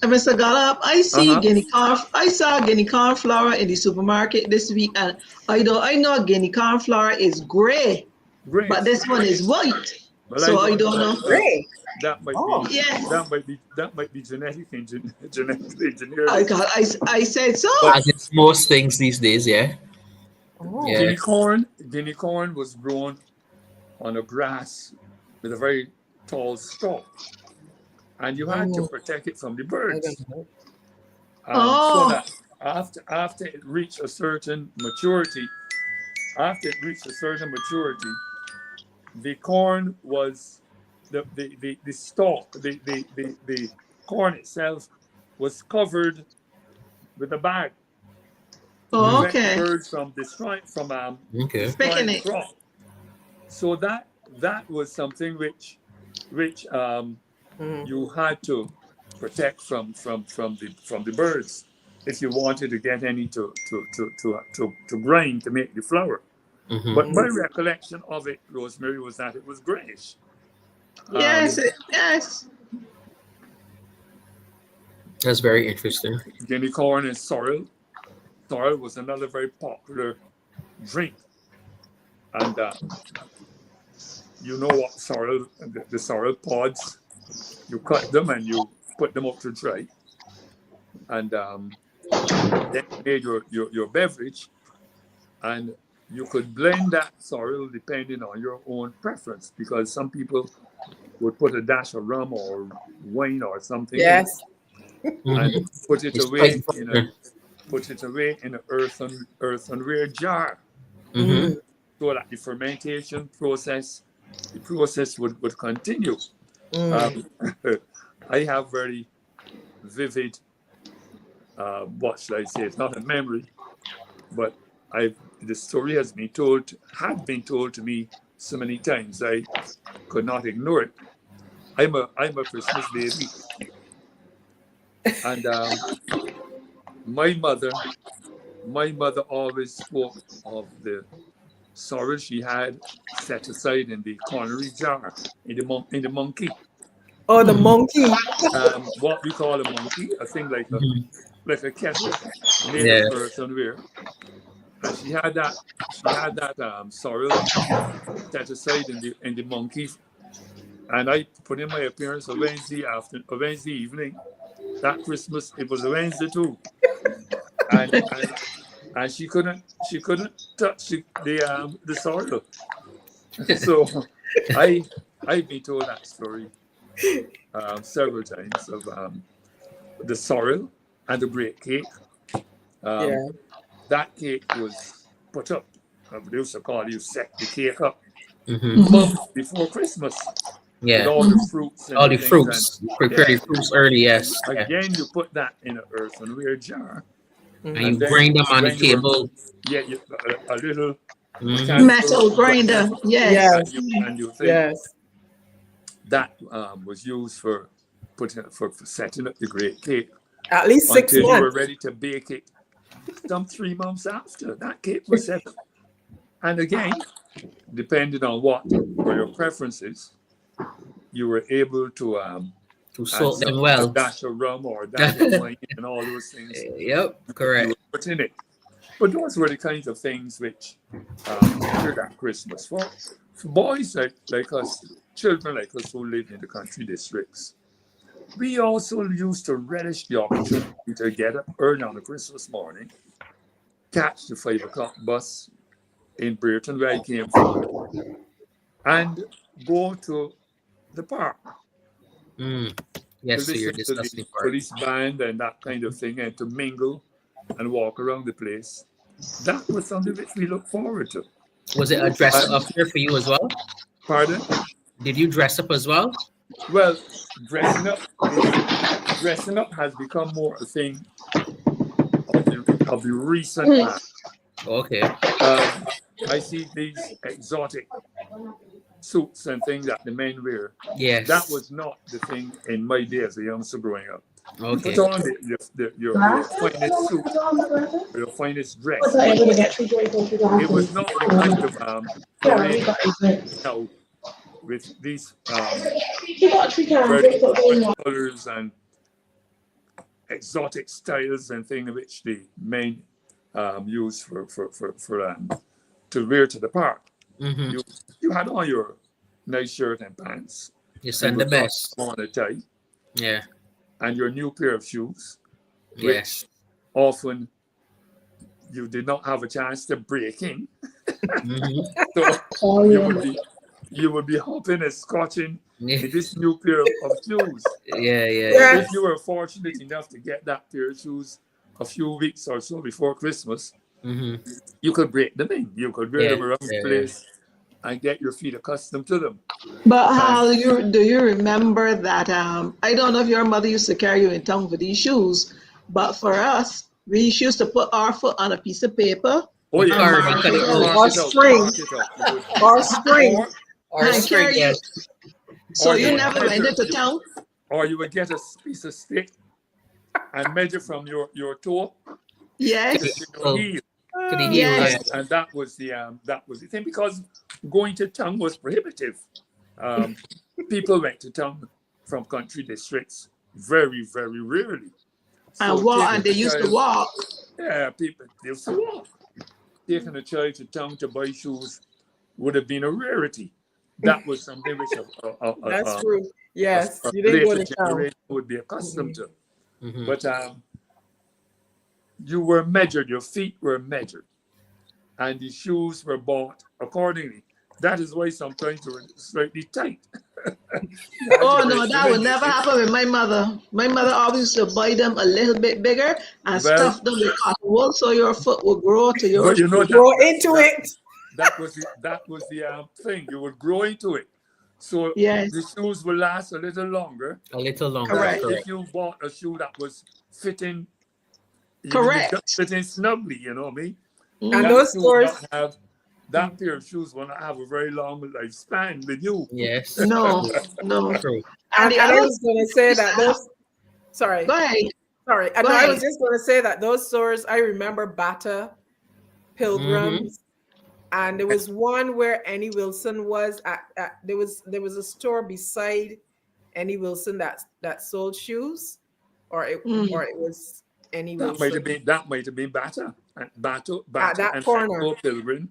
Mr. Gallup, I see guinea corn. I saw guinea corn flour in the supermarket this week, and I know guinea corn flour is gray, Great. but this one is white. Well, So I don't know. Great. That might be Yes. that might be genetically engineered. I said so. As it's most things these days, yeah. Oh. Yeah. Guinea corn was grown on a grass with a very tall stalk, and you had to protect it from the I birds. don't know. Oh. So that after it reached a certain maturity, the corn was the stalk, the corn itself was covered with a bag. Oh, Prevent okay. birds from destroying Okay. Picking the it. crop. So that was something which you had to protect from the birds if you wanted to get any to grind to make the flour. But my recollection of it, Rosemary, was that it was grayish. Yes. Yes. That's very interesting. Guinea corn and sorrel. Sorrel was another very popular drink. And you know what sorrel, the sorrel pods, you cut them and you put them up to dry. And then you made your beverage. And you could blend that sorrel depending on your own preference, because some people would put a dash of rum or wine or something. Yes. And put it It's away quite in an earthenware jar, Mhm. so that the fermentation process would continue. I have very vivid, what should I say? It's not a memory, but the story had been told to me so many times I could not ignore it. I'm a Christmas baby, and my mother always spoke of the sorrel she had set aside in the cornery jar in the monkey. Oh, the monkey. What we call a monkey, a thing like a kettle made Yeah. of earthenware. And she had that sorrel set aside in the monkey. And I put in my appearance a Wednesday evening. That Christmas, it was a Wednesday too. And she couldn't touch the sorrel. So I've been told that story several times of the sorrel and the great cake. That cake was put up. They used to call you set the cake up months before Christmas. Yeah. With all the fruits. And All the things. fruits. And, Prepare the fruits early, yes. Yeah. Again, you put that in an earthenware jar. And Mhm. you then grind them on the when you were, table. yeah, a little Mhm. Metal grinder, yes. Yes, and you think yes. that was used for putting for setting up the great cake At least 6 until you were months. ready to bake it. Some 3 months after that cake was set up. And again, depending on what were your preferences, you were able to To add soak them some a well. dash of rum or a dash of wine and all those things Yep, you correct. would put in it. But those were the kinds of things which triggered at Christmas for boys like us, children like us who lived in the country districts. We also used to relish the opportunity to get up early on a Christmas morning, catch the 5 o'clock bus in Brereton, where I came from, and go to the park Mm. to Yes, so you're listen to the discussing part. police band and that kind of thing, and to mingle and walk around the place. That was something which we look forward to. Was it a dress And, up here for you as well? pardon? Did you dress up as well? Well, dressing up has become more a thing of the recent past. Okay. I see these exotic suits and things that the men wear. Yes. That was not the thing in my day as a youngster growing up. Okay. Put on your finest suit, your finest dress. It was not the kind of parade now with these very bright colors and exotic styles and things which the men use for to wear to the park. Mm-hmm. You had on your nice shirt and pants. You send the best. On a tie. Yeah. And your new pair of shoes. Yes. Often you did not have a chance to break in. Mm-hmm. So you would be hopping and scotching in this new pair of shoes. Yeah. If you were fortunate enough to get that pair of shoes a few weeks or so before Christmas, you could break them in. You could wear them around the place and get your feet accustomed to them. But Hal, do you remember that? I don't know if your mother used to carry you in town for these shoes, but for us, we used to put our foot on a piece of paper. Oh yeah, or string, or string. Yes. So you never went into town. Or you would get a piece of stick and measure from your toe Yes. to your heel. To the heel, Yes. And that was the thing, because going to town was prohibitive. People went to town from country districts very, very rarely. And they used to walk. Yeah, people used to walk. Taking a child to town to buy shoes would have been a rarity. That was something which That's true. Yes, a you didn't go to later town. generation would be accustomed to. But you were measured, your feet were measured, and the shoes were bought accordingly. That is why sometimes they were slightly tight. Oh no, that would never happen with my mother. My mother always used to buy them a little bit bigger and stuff them with cotton wool so your foot would grow to your grow into it. That was the thing. You would grow into it. So yes, the shoes will last a little longer. A little longer. Correct. If you bought a shoe that was fitting, correct, fitting snugly, you know what I mean? And those stores that pair of shoes will not have a very long lifespan with you. Yes. no. True. And I was going to say that those. Sorry. Go ahead. Sorry. I was just going to say that those stores. I remember Bata, Pilgrims, and there was one where Annie Wilson was at. There was a store beside Annie Wilson that sold shoes, or it was Annie Wilson. That might have been Bata and Bata at that and corner. Pilgrim.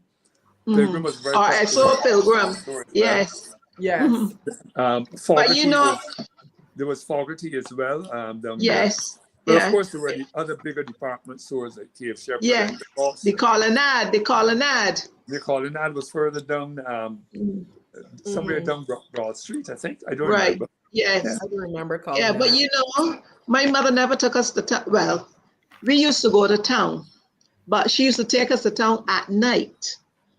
Pilgrim was very I saw Pilgrim. Yes. Yes. But you know, there was Fogarty as well. Yes. But of course, there were the other bigger department stores like Cave Shepherd. Yeah. The Colonnade. The Colonnade was further down, somewhere down Broad Street, I think. I don't remember. Yes. I don't remember Colonnade. Yeah, but you know, my mother never took us to town. Well, we used to go to town, but she used to take us to town at night.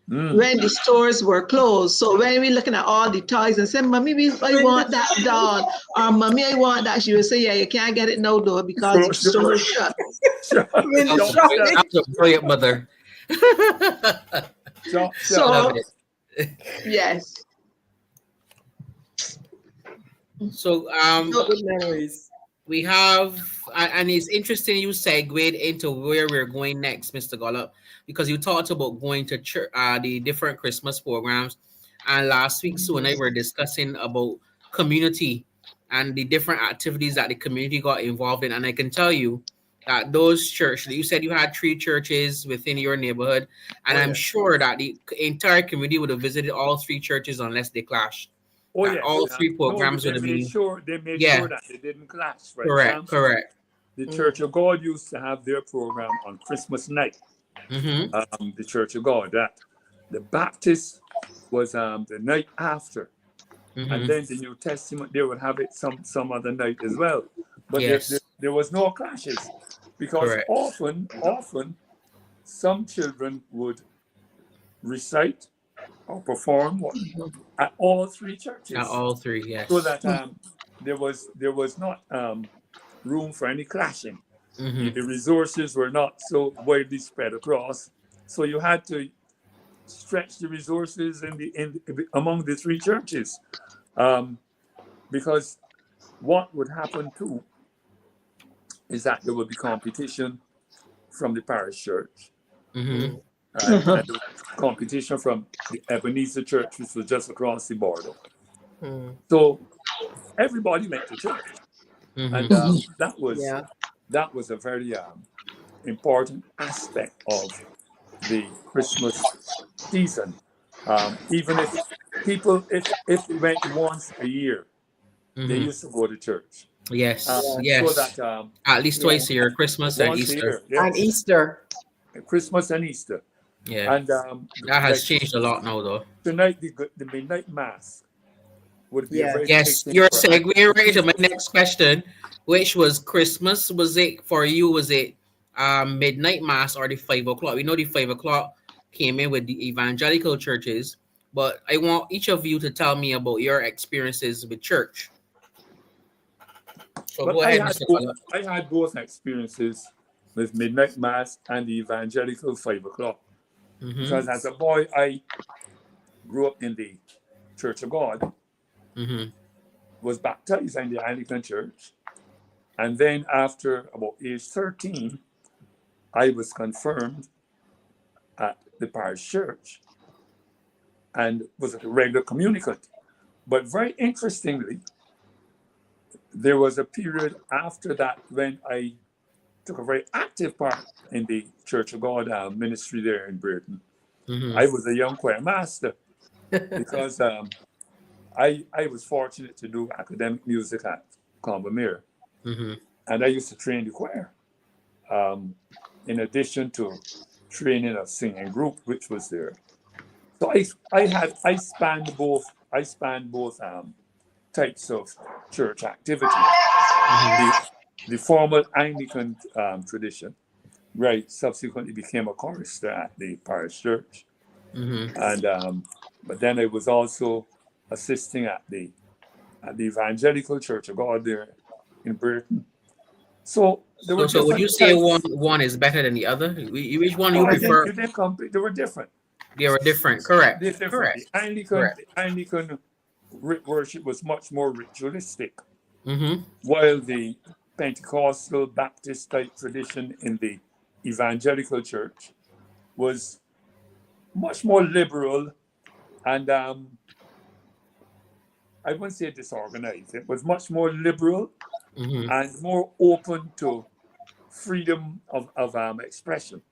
When the stores were closed. So when we looking at all the toys and say, Mommy, I want that doll, or Mommy, I want that, she would say, yeah, you can't get it now though because the store is shut. Been Jump shocking. I'm a brilliant mother. Jump Love So, it. yes. So Good memories. we have, and it's interesting you segued into where we're going next, Mr. Gollop, because you talked about going to church, the different Christmas programs, and last week Sue and I were discussing about community and the different activities that the community got involved in, and I can tell you that those churches, you said you had 3 churches within your neighborhood, and Oh, I'm yes. sure that the entire community would have visited all 3 churches unless they clashed. Oh That all yes. 3 No, programs they would have made been, sure yeah, that they didn't clash. For correct, example, correct. the Church of God used to have their program on Christmas night. Mm-hmm. The Church of God. That the Baptist was the night after, and Mm-hmm. then the New Testament they would have it some other night as well. But Yes, there was no clashes because correct. often some children would recite or perform at all 3 churches, At all 3, so yes. that there was not room for any clashing. Mm-hmm. The resources were not so widely spread across, so you had to stretch the resources among the 3 churches, because what would happen too is that there would be competition from the parish church, Mm-hmm. and there was competition from the Ebenezer Church, which was just across the border. So everybody went to church, Mm-hmm. and Yeah. that was a very important aspect of the Christmas season. Even if if they went once a year, they Mm-hmm. used to go to church. Yes, So yes. that At least twice a year, Christmas and once a Easter. year, And yes, Easter. Christmas and Easter, Yeah, and that has like changed a lot now, though. tonight the midnight mass would be a Yeah. very Yes, big thing you're for segueing right to my next question, which was Christmas. Was it for you? Was it midnight mass or the 5 o'clock? We know the 5 o'clock came in with the evangelical churches, but I want each of you to tell me about your experiences with church. So But go ahead, Mr. Color. I had both experiences with midnight mass and the evangelical 5 o'clock. Mm-hmm. Because as a boy, I grew up in the Church of God, Mm-hmm. was baptized in the Anglican Church, and then after about age 13, I was confirmed at the parish church and was a regular communicant. But very interestingly, there was a period after that when I took a very active part in the Church of God ministry there in Britain. Mm-hmm. I was a young choir master because I was fortunate to do academic music at Combermere, Mm-hmm. and I used to train the choir, in addition to training a singing group which was there. So I spanned both types of church activity. The formal Anglican tradition, right, subsequently became a chorister at the parish church, Mm-hmm. and but then I was also assisting at the evangelical Church of God there in Britain. So there were So would you different say types. one is better than the other? Which one you I think prefer? they were different. They were different. Correct. They're different. Correct. The Anglican worship was much more ritualistic, Mm-hmm. while the Pentecostal Baptist type tradition in the evangelical church was much more liberal and I wouldn't say disorganized. It was much more liberal Mm-hmm. and more open to freedom of expression.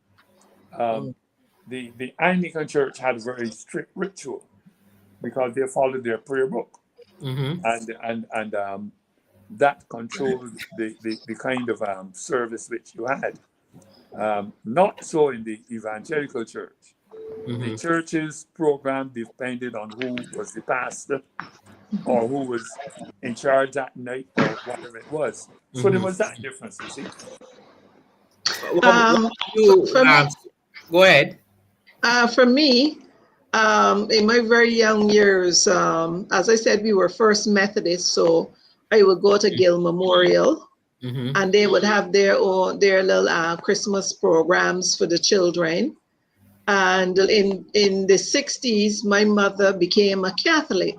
The Anglican Church had a very strict ritual because they followed their prayer book, Mm-hmm. and that controlled the kind of service which you had. Not so in the evangelical church. Mm-hmm. The church's program depended on who was the pastor or who was in charge that night or whatever it was. So there was that difference, you see. Go ahead. For me, in my very young years, as I said, we were First Methodist, so I would go to Gill Memorial Mm-hmm. and they would have their little Christmas programs for the children. And in the 60s, my mother became a Catholic,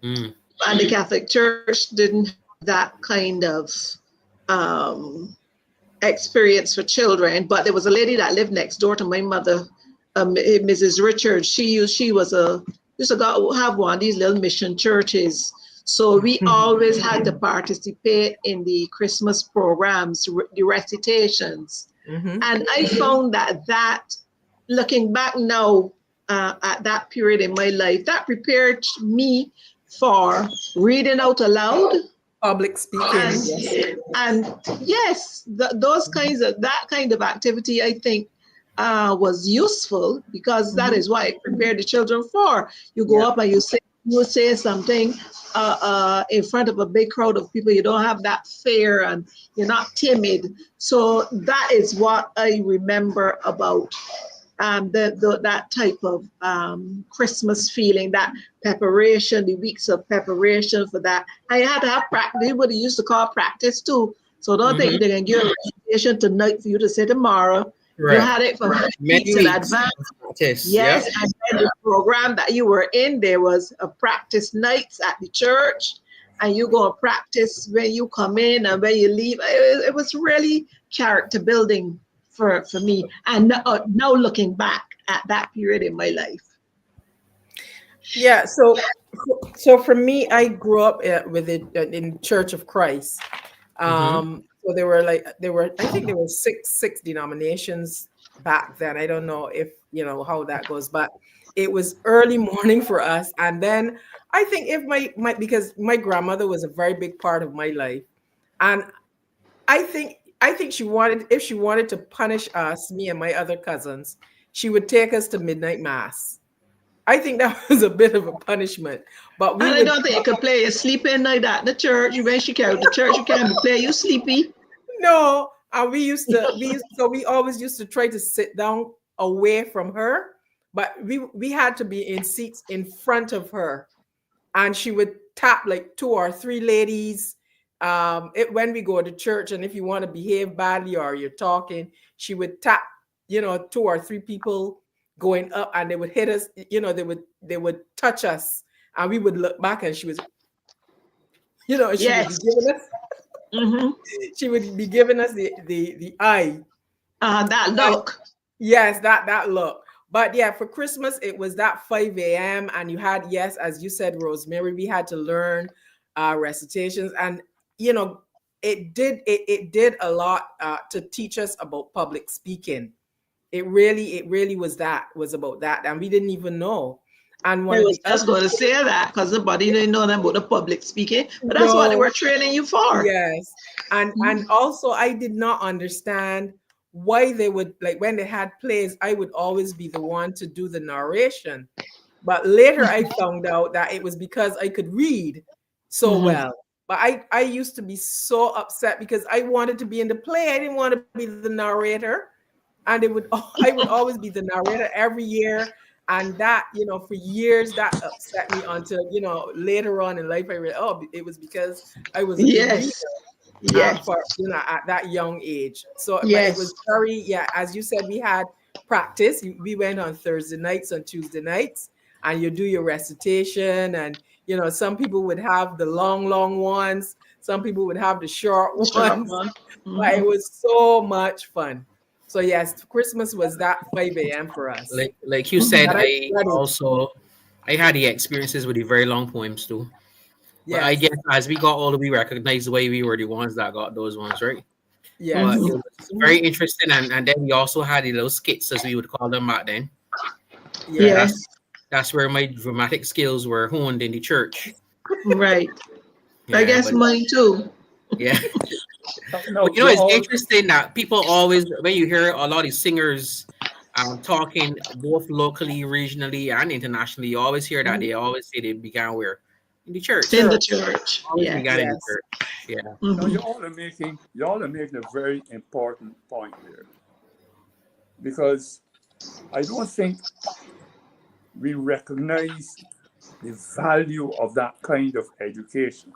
Mm. and the Catholic Church didn't have that kind of um, experience for children. But there was a lady that lived next door to my mother, Mrs. Richards. She used to have one of these little mission churches. So we always had to participate in the Christmas programs, the recitations. Mm-hmm. And I found that looking back now at that period in my life, that prepared me for reading out aloud. Public speaking. And yes, that kind of activity, I think, was useful, because that is what I prepared the children for. You go up and you say something in front of a big crowd of people. You don't have that fear, and you're not timid. So that is what I remember about that type of Christmas feeling, that preparation, the weeks of preparation for that. I had to have practice, what they used to call practice too. So don't think they can give a presentation tonight for you to say tomorrow. Right. You had it for many weeks in advance. Practice. Yes, Yep. and then the program that you were in, there was a practice nights at the church, and you go and practice when you come in and when you leave. It was really character building for me. And now looking back at that period in my life. Yeah. So for me, I grew up with it in Church of Christ. So I think there were six denominations back then. I don't know if you know how that goes, but it was early morning for us. And then I think if because my grandmother was a very big part of my life, and I think if she wanted to punish us, me and my other cousins, she would take us to midnight mass. I think that was a bit of a punishment, but I don't think you could play you sleeping like that in the church. When she carried the church, you can't play you sleepy. No, and we always used to try to sit down away from her, but we had to be in seats in front of her, and she would tap like 2 or 3 ladies when we go to church, and if you want to behave badly or you're talking, she would tap 2 or 3 people going up, and they would hit us, they would touch us, and we would look back, and she was she would be giving us she would be giving us the eye. That look. Yes, that look. But yeah, for Christmas, it was that 5 a.m. and you had, yes, as you said, Rosemary, we had to learn recitations. And, it did a lot to teach us about public speaking. It really was about that. And we didn't even know. And I was just going to say that because the body didn't know about the public speaking, but that's what they were training you for. Yes. And also I did not understand why they would, like when they had plays, I would always be the one to do the narration. But later I found out that it was because I could read so well. But I used to be so upset because I wanted to be in the play. I didn't want to be the narrator. And I would always be the narrator every year. And that, for years, that upset me until, later on in life, I realized, it was because I was a reader. For, at that young age. So but it was very, as you said, we had practice. We went on Thursday nights, on Tuesday nights, and you do your recitation. And, some people would have the long ones. Some people would have the short ones. But it was so much fun. So yes, Christmas was that 5 a.m. for us. Like you said, I had the experiences with the very long poems too. But I guess as we got older, we recognized the way we were the ones that got those ones, right? Yeah. But it was very interesting. And then we also had the little skits, as we would call them back then. Yes. That's where my dramatic skills were honed in the church. Right. I guess mine too. Yeah. But, it's interesting that people always, when you hear a lot of singers talking both locally, regionally, and internationally, you always hear that they always say they began where? In the church. In the church. Yeah. In the church. Yeah. Now y'all are making a very important point here. Because I don't think we recognize the value of that kind of education,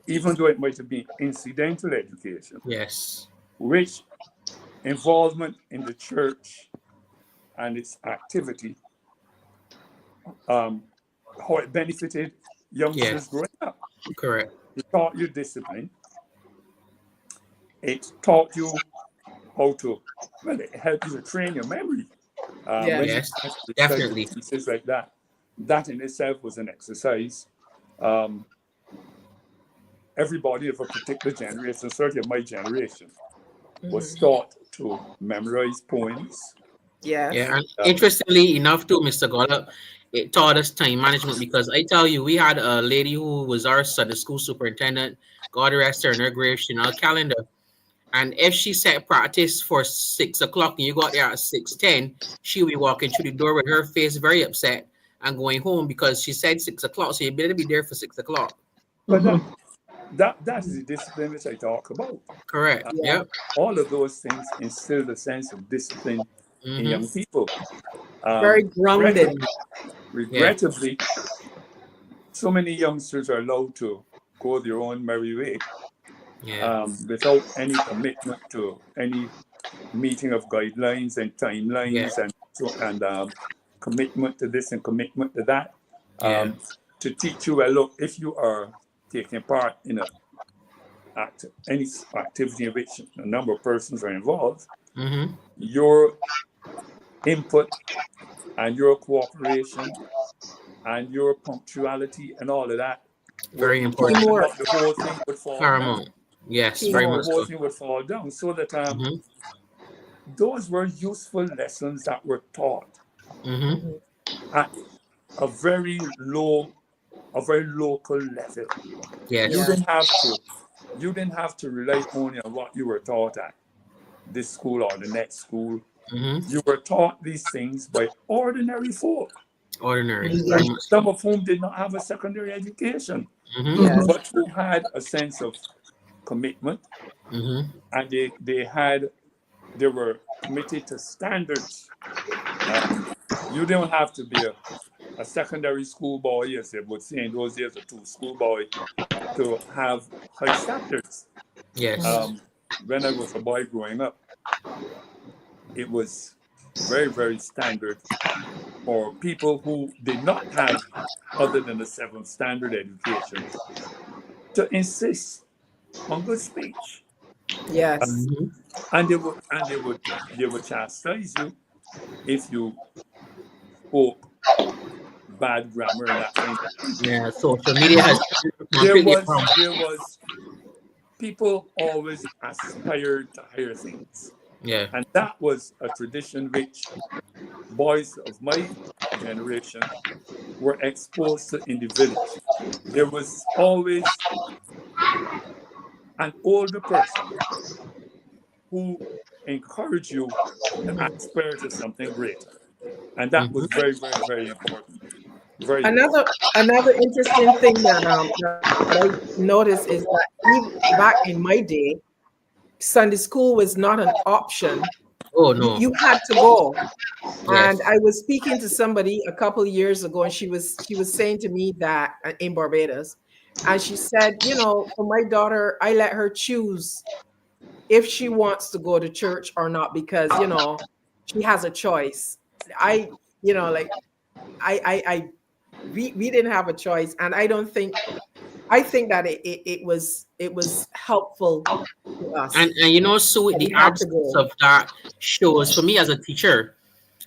even though it might have been incidental education, Yes. which involvement in the church and its activity, how it benefited youngsters Yes. growing up. Correct. It taught you discipline. It taught you how to, well, it helped you to train your memory. When you Yes. study Definitely. pieces like that, that in itself was an exercise. Everybody of a particular generation, certainly of my generation, was taught to memorize poems. Yes. Yeah, and interestingly enough, too, Mr. Goddard, it taught us time management because I tell you, we had a lady who was our Sunday school superintendent, God rest her in her grave, she in our calendar. And if she set practice for 6 o'clock and you got there at 6:10, she'll be walking through the door with her face very upset and going home because she said 6 o'clock. So you better be there for 6 o'clock. But that is the discipline which I talk about. Correct. Yep. All of those things instill a sense of discipline in young people. Very grounded. Regrettably, so many youngsters are allowed to go their own merry way without any commitment to any meeting of guidelines and timelines and commitment to this and commitment to that. To teach you, well, look, if you are taking part in any activity in which a number of persons are involved, your input and your cooperation and your punctuality and all of that, very important. The whole thing would fall Paramount. down. Yes, very much. The whole thing would fall down. So that those were useful lessons that were taught at a very local level. Yes. You didn't have to rely only on what you were taught at this school or the next school. You were taught these things by ordinary folk. Some of whom did not have a secondary education, but who had a sense of commitment, and they were committed to standards. You don't have to be a secondary school boy, as they would say in those days, a school boy, to have high standards. Yes. When I was a boy growing up, it was very, very standard for people who did not have other than a 7th standard education to insist on good speech. Yes. And they would chastise you if you spoke bad grammar and that kind of thing. Yeah, social media has there was people always aspired to higher things. Yeah. And that was a tradition which boys of my generation were exposed to in the village. There was always an older person who encouraged you to aspire to something greater. And that was very, very, very important. Another interesting thing that I noticed is that even back in my day, Sunday school was not an option. Oh no, you had to go. Yes. And I was speaking to somebody a couple of years ago, and she was saying to me that in Barbados, and she said, for my daughter, I let her choose if she wants to go to church or not, because she has a choice. We didn't have a choice, and I think that it was helpful to us. And Sue, the absence of that shows for me as a teacher,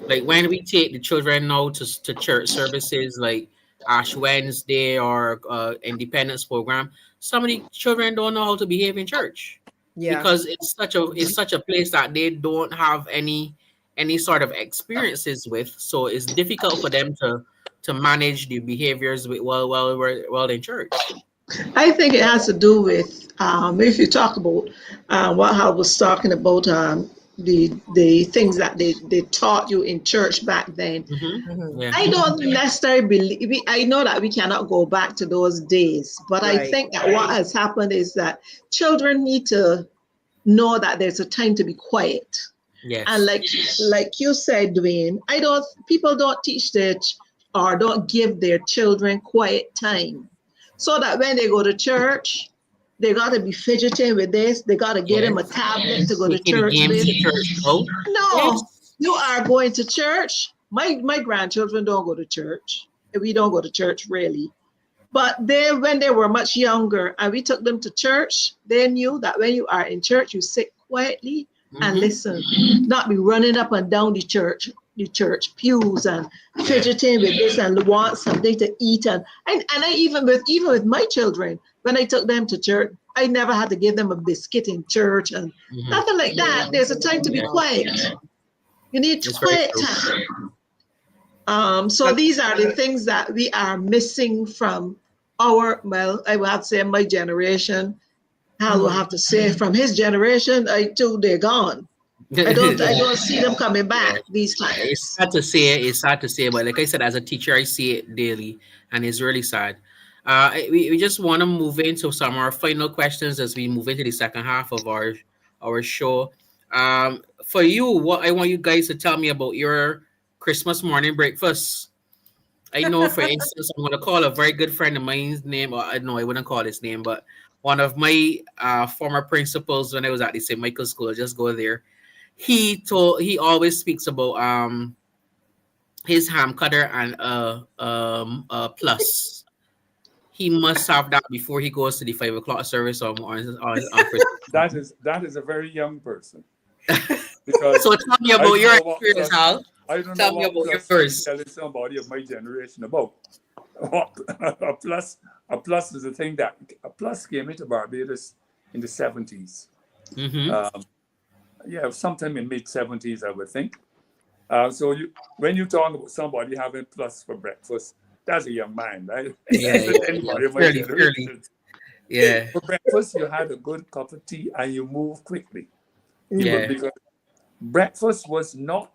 like when we take the children now to church services like Ash Wednesday or Independence program, some of the children don't know how to behave in church. Yeah. Because it's such a place that they don't have any sort of experiences with, so it's difficult for them to manage the behaviors while in church. I think it has to do with if you talk about what Hal was talking about, the things that they taught you in church back then. Yeah. I don't necessarily believe. I know that we cannot go back to those days, but I think that what has happened is that children need to know that there's a time to be quiet. Yes. And like you said, Dwayne, people don't teach or don't give their children quiet time. So that when they go to church, they got to be fidgeting with this. They got to get them a tablet to go to Taking the church games with. to church. Oh, No, you are going to church. My grandchildren don't go to church. We don't go to church really. But when they were much younger and we took them to church, they knew that when you are in church, you sit quietly and listen, not be running up and down the church pews and fidgeting with this and want something to eat. And I even with my children, when I took them to church, I never had to give them a biscuit in church and nothing like that. There's a time to be quiet. You need quiet time. So these are the things that we are missing from I will have to say my generation. Hal will have to say from his generation, they're gone. I don't see them coming back these times. It's sad to say. It's sad to say, but like I said, as a teacher, I see it daily, and it's really sad. We just want to move into some of our final questions as we move into the second half of our show. For you, what I want you guys to tell me about your Christmas morning breakfast. I know, for instance, I'm going to call a very good friend of mine's name, or I wouldn't call his name, but one of my former principals when I was at the St. Michael's School, just go there. He always speaks about his ham cutter and a plus. He must have that before he goes to the 5 o'clock service on Christmas. That is a very young person. Because so tell me about your experience, Hal. I don't tell know me about your first. first. Telling somebody of my generation about a plus is a thing that a plus came into Barbados in the 70s. Sometime in mid 70s, I would think. So when you talk about somebody having plus for breakfast, that's a young man, right? Fairly. Yeah. For breakfast, you had a good cup of tea and you move quickly. Because breakfast was not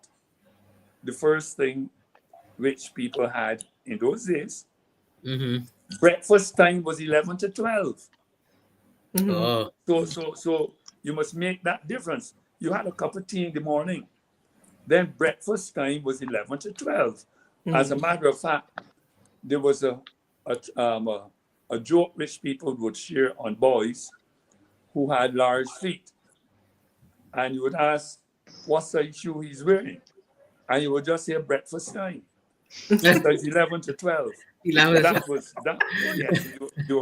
the first thing which people had in those days. Breakfast time was 11 to 12. So you must make that difference. You had a cup of tea in the morning. Then breakfast time was 11 to 12. As a matter of fact, there was a joke which people would share on boys who had large feet. And you would ask what size shoe he's wearing. And you would just say breakfast time. So it's 11 to 12. You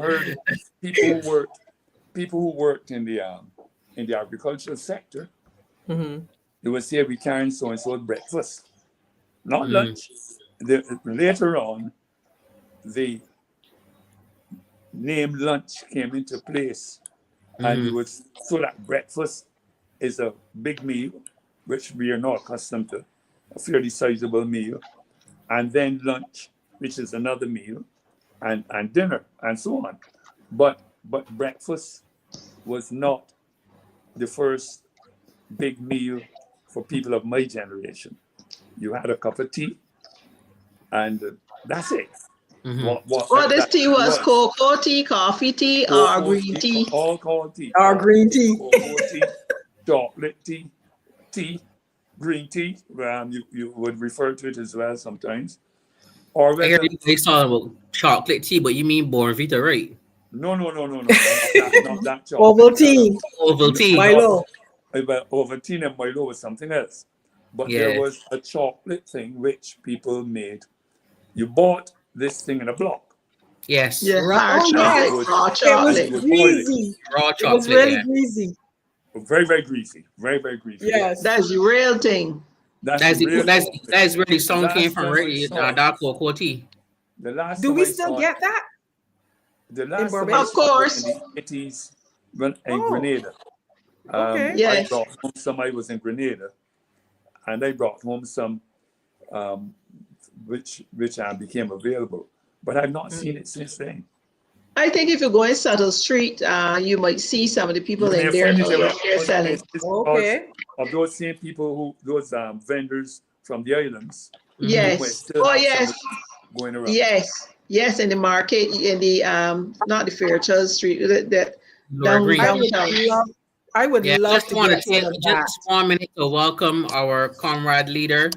heard people who worked in the agricultural sector. They would say we carrying so and so breakfast, not lunch. Later on, the name lunch came into place, and it was so that breakfast is a big meal, which we are not accustomed to, a fairly sizable meal, and then lunch, which is another meal, and dinner, and so on. But breakfast was not the first big meal for people of my generation. You had a cup of tea, and that's it. This tea was cocoa tea, coffee tea, or green tea? All called tea. Or green tea. Cocoa tea, chocolate tea, green tea. You would refer to it as well sometimes. Or I hear you talking about chocolate tea, but you mean Bournvita, right? No. Not that chocolate. Ovaltine. Milo. Ovaltine and Milo was something else. But there was a chocolate thing which people made. You bought this thing in a block. Yes. Yeah. Raw chocolate. It was greasy. Raw chocolate. It was really greasy. Very, very greasy. Very, very greasy. Yes. That's the real thing. That's where the song came from, really. Dark cocoa tea. Do we still get that? The last time of course. in the 80s in Grenada. Okay. I brought home some. I was in Grenada, and I brought home some, which became available. But I've not seen it since then. I think if you go in Subtle Street, you might see some of the people in there selling. Okay. Of those same people those vendors from the islands. Yes. Yes. Going around. Yes, in the market, in the not the Fairchild Street, that downtown. I would love just to want to get take some of just 1 minute to welcome our comrade leader,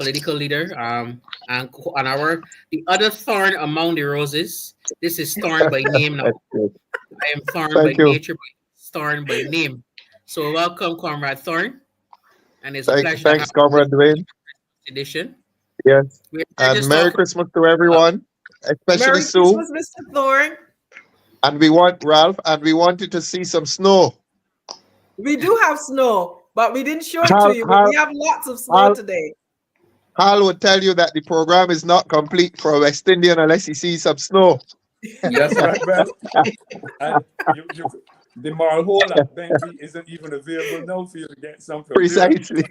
political leader. And our the other thorn among the roses. This is Thorn by name now. That's good. I am Thorn by Thank you. nature, but Thorn by name. So welcome, Comrade Thorn, and it's a pleasure to have Thanks, Comrade you in Dwayne. this edition. Yes. We're And just Merry talking. Christmas to everyone, especially Merry Sue. Christmas, Mr. Thorne. And we want Ralph, and we wanted to see some snow. We do have snow, but we didn't show it to Hal, you. But we have lots of snow Hal, today. Hal would tell you that the program is not complete for West Indian unless he sees some snow. That's right, man. And the Marhola at Bentley isn't even available now for you to get something. Precisely.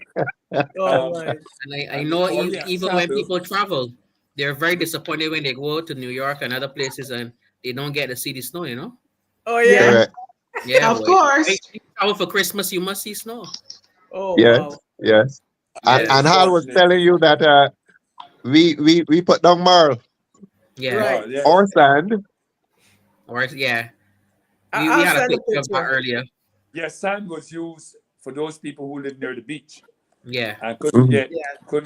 Oh, my. And I know Oh, yeah, even when sample. people travel, they're very disappointed when they go to New York and other places and they don't get to see the snow, you know? Oh, yeah. Correct. Yeah. Of well, course. if you travel for Christmas, you must see snow. Oh, Yes. wow. Yes. And, Yeah. and Hal was telling you that we put down marl Yeah. Right. Yeah. or sand. Or yeah. We I'll had a send a picture of that picture. earlier. Yes, sand was used for those people who live near the beach Yeah. and couldn't get Yeah. That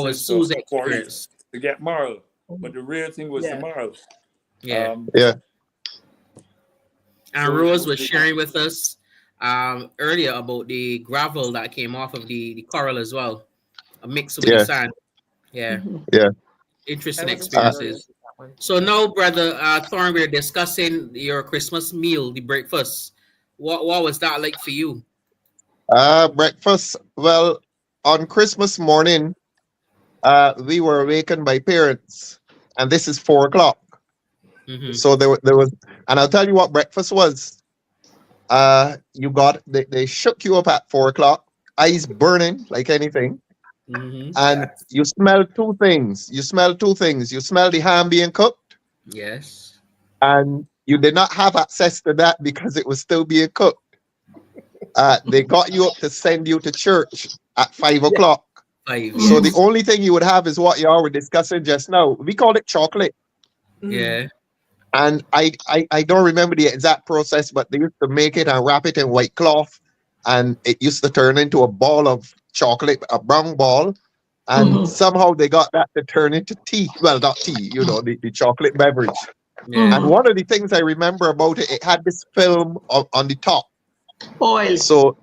was access Sue's to quarries experience. to get marl. But the real thing was Yeah. the marl. Yeah. Yeah. And So- Rose was sharing with us earlier about the gravel that came off of the coral as well. A mix with Yeah. the sand. Yeah. Yeah. Interesting That was experiences. So now, brother Thorn, we're discussing your Christmas meal, the breakfast. What was that like for you? Breakfast. Well, on Christmas morning, we were awakened by parents, and this is 4 o'clock. Mhm. So there was, and I'll tell you what breakfast was. They shook you up at 4 o'clock, eyes burning like anything, Mhm. and you smell two things. You smell two things. You smell the ham being cooked, Yes. and you did not have access to that because it was still being cooked. They got you up to send you to church at 5 o'clock. 5. So the only thing you would have is what y'all were discussing just now. We call it chocolate. Yeah. And I don't remember the exact process, but they used to make it and wrap it in white cloth. And it used to turn into a ball of chocolate, a brown ball. And somehow they got that to turn into tea. Well, not tea, the chocolate beverage. Yeah. And one of the things I remember about it, it had this film on the top. Oil. So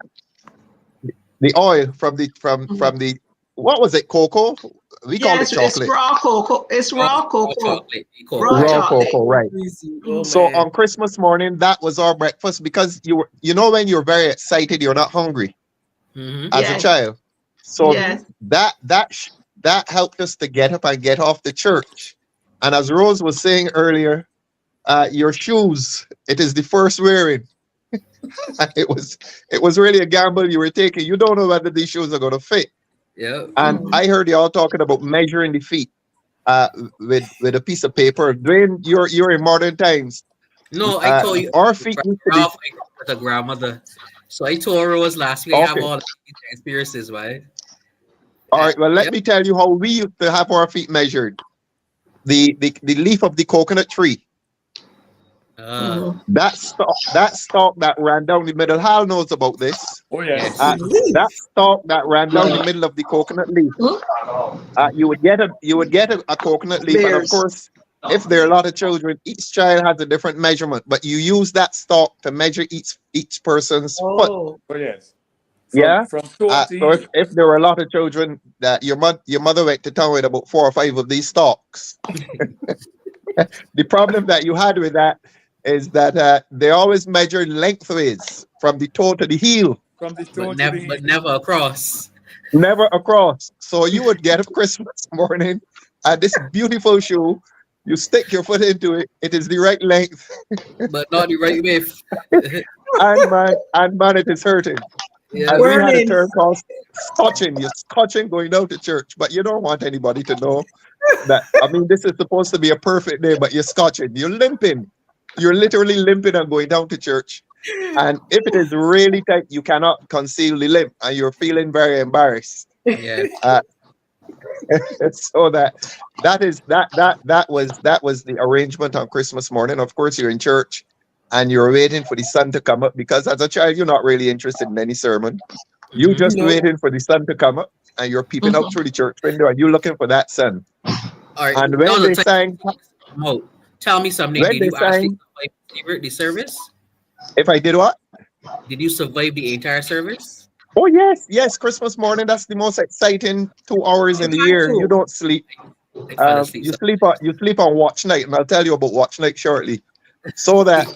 the oil from the what was it, cocoa? We call it Yes, chocolate. it's raw cocoa. It's raw cocoa. Chocolate. Raw Raw chocolate. cocoa, right. Oh, So man. on Christmas morning, that was our breakfast because when you're very excited, you're not hungry Mhm. as Yes. a child. So Yes. that helped us to get up and get off the church. And as Rose was saying earlier, your shoes, it is the first wearing. And it was really a gamble you were taking. You don't know whether these shoes are going to fit. Yeah. And I heard y'all talking about measuring the feet with a piece of paper. Dwayne, you're in modern times. No, I told you. Our feet used to be Ralph, I grew up with a grandmother. So I told Rose last week I have Okay. all the experiences, right? all right. Well, let Yep. me tell you how we used to have our feet measured. The leaf of the coconut tree. That stalk that ran down the middle. Hal knows about this. Oh, yes. That stalk that ran down the middle of the coconut leaf. You would get a coconut leaf, and of Bears. course, if there are a lot of children, each child has a different measurement. But you use that stalk to measure each person's foot. Oh, Oh, yes. Yeah. From toe to So if there were a lot of children, that your mother went to town with about 4 or 5 of these stalks. The problem that you had with that is that they always measured lengthways from the toe to the heel, from the toe But to never, the but never across. never across. So you would get up Christmas morning and this beautiful shoe, you stick your foot into it, it is the right length, But not the right width. and man, it is hurting. Yeah. And we had a Burning. term called scotching. You're scotching going down to church, but you don't want anybody to know that. I mean, this is supposed to be a perfect day, but you're scotching. You're limping. You're literally limping and going down to church. And if it is really tight, you cannot conceal the limp, and you're feeling very embarrassed. Yeah. So that was the arrangement on Christmas morning. Of course, you're in church and you're waiting for the sun to come up because as a child, you're not really interested in any sermon. You just No. waiting for the sun to come up. and you're peeping out Mhm. through the church window and you're looking for that sun. All right, And when Donald, they sang, tell me something. when Did they you actually sang, survive the service? if I did what? Did you survive the entire service? Oh yes, yes, Christmas morning. That's the most exciting 2 hours Oh, in the mine year. You too. don't sleep. I fell asleep. You sleep on watch night, and I'll tell you about watch night shortly. So that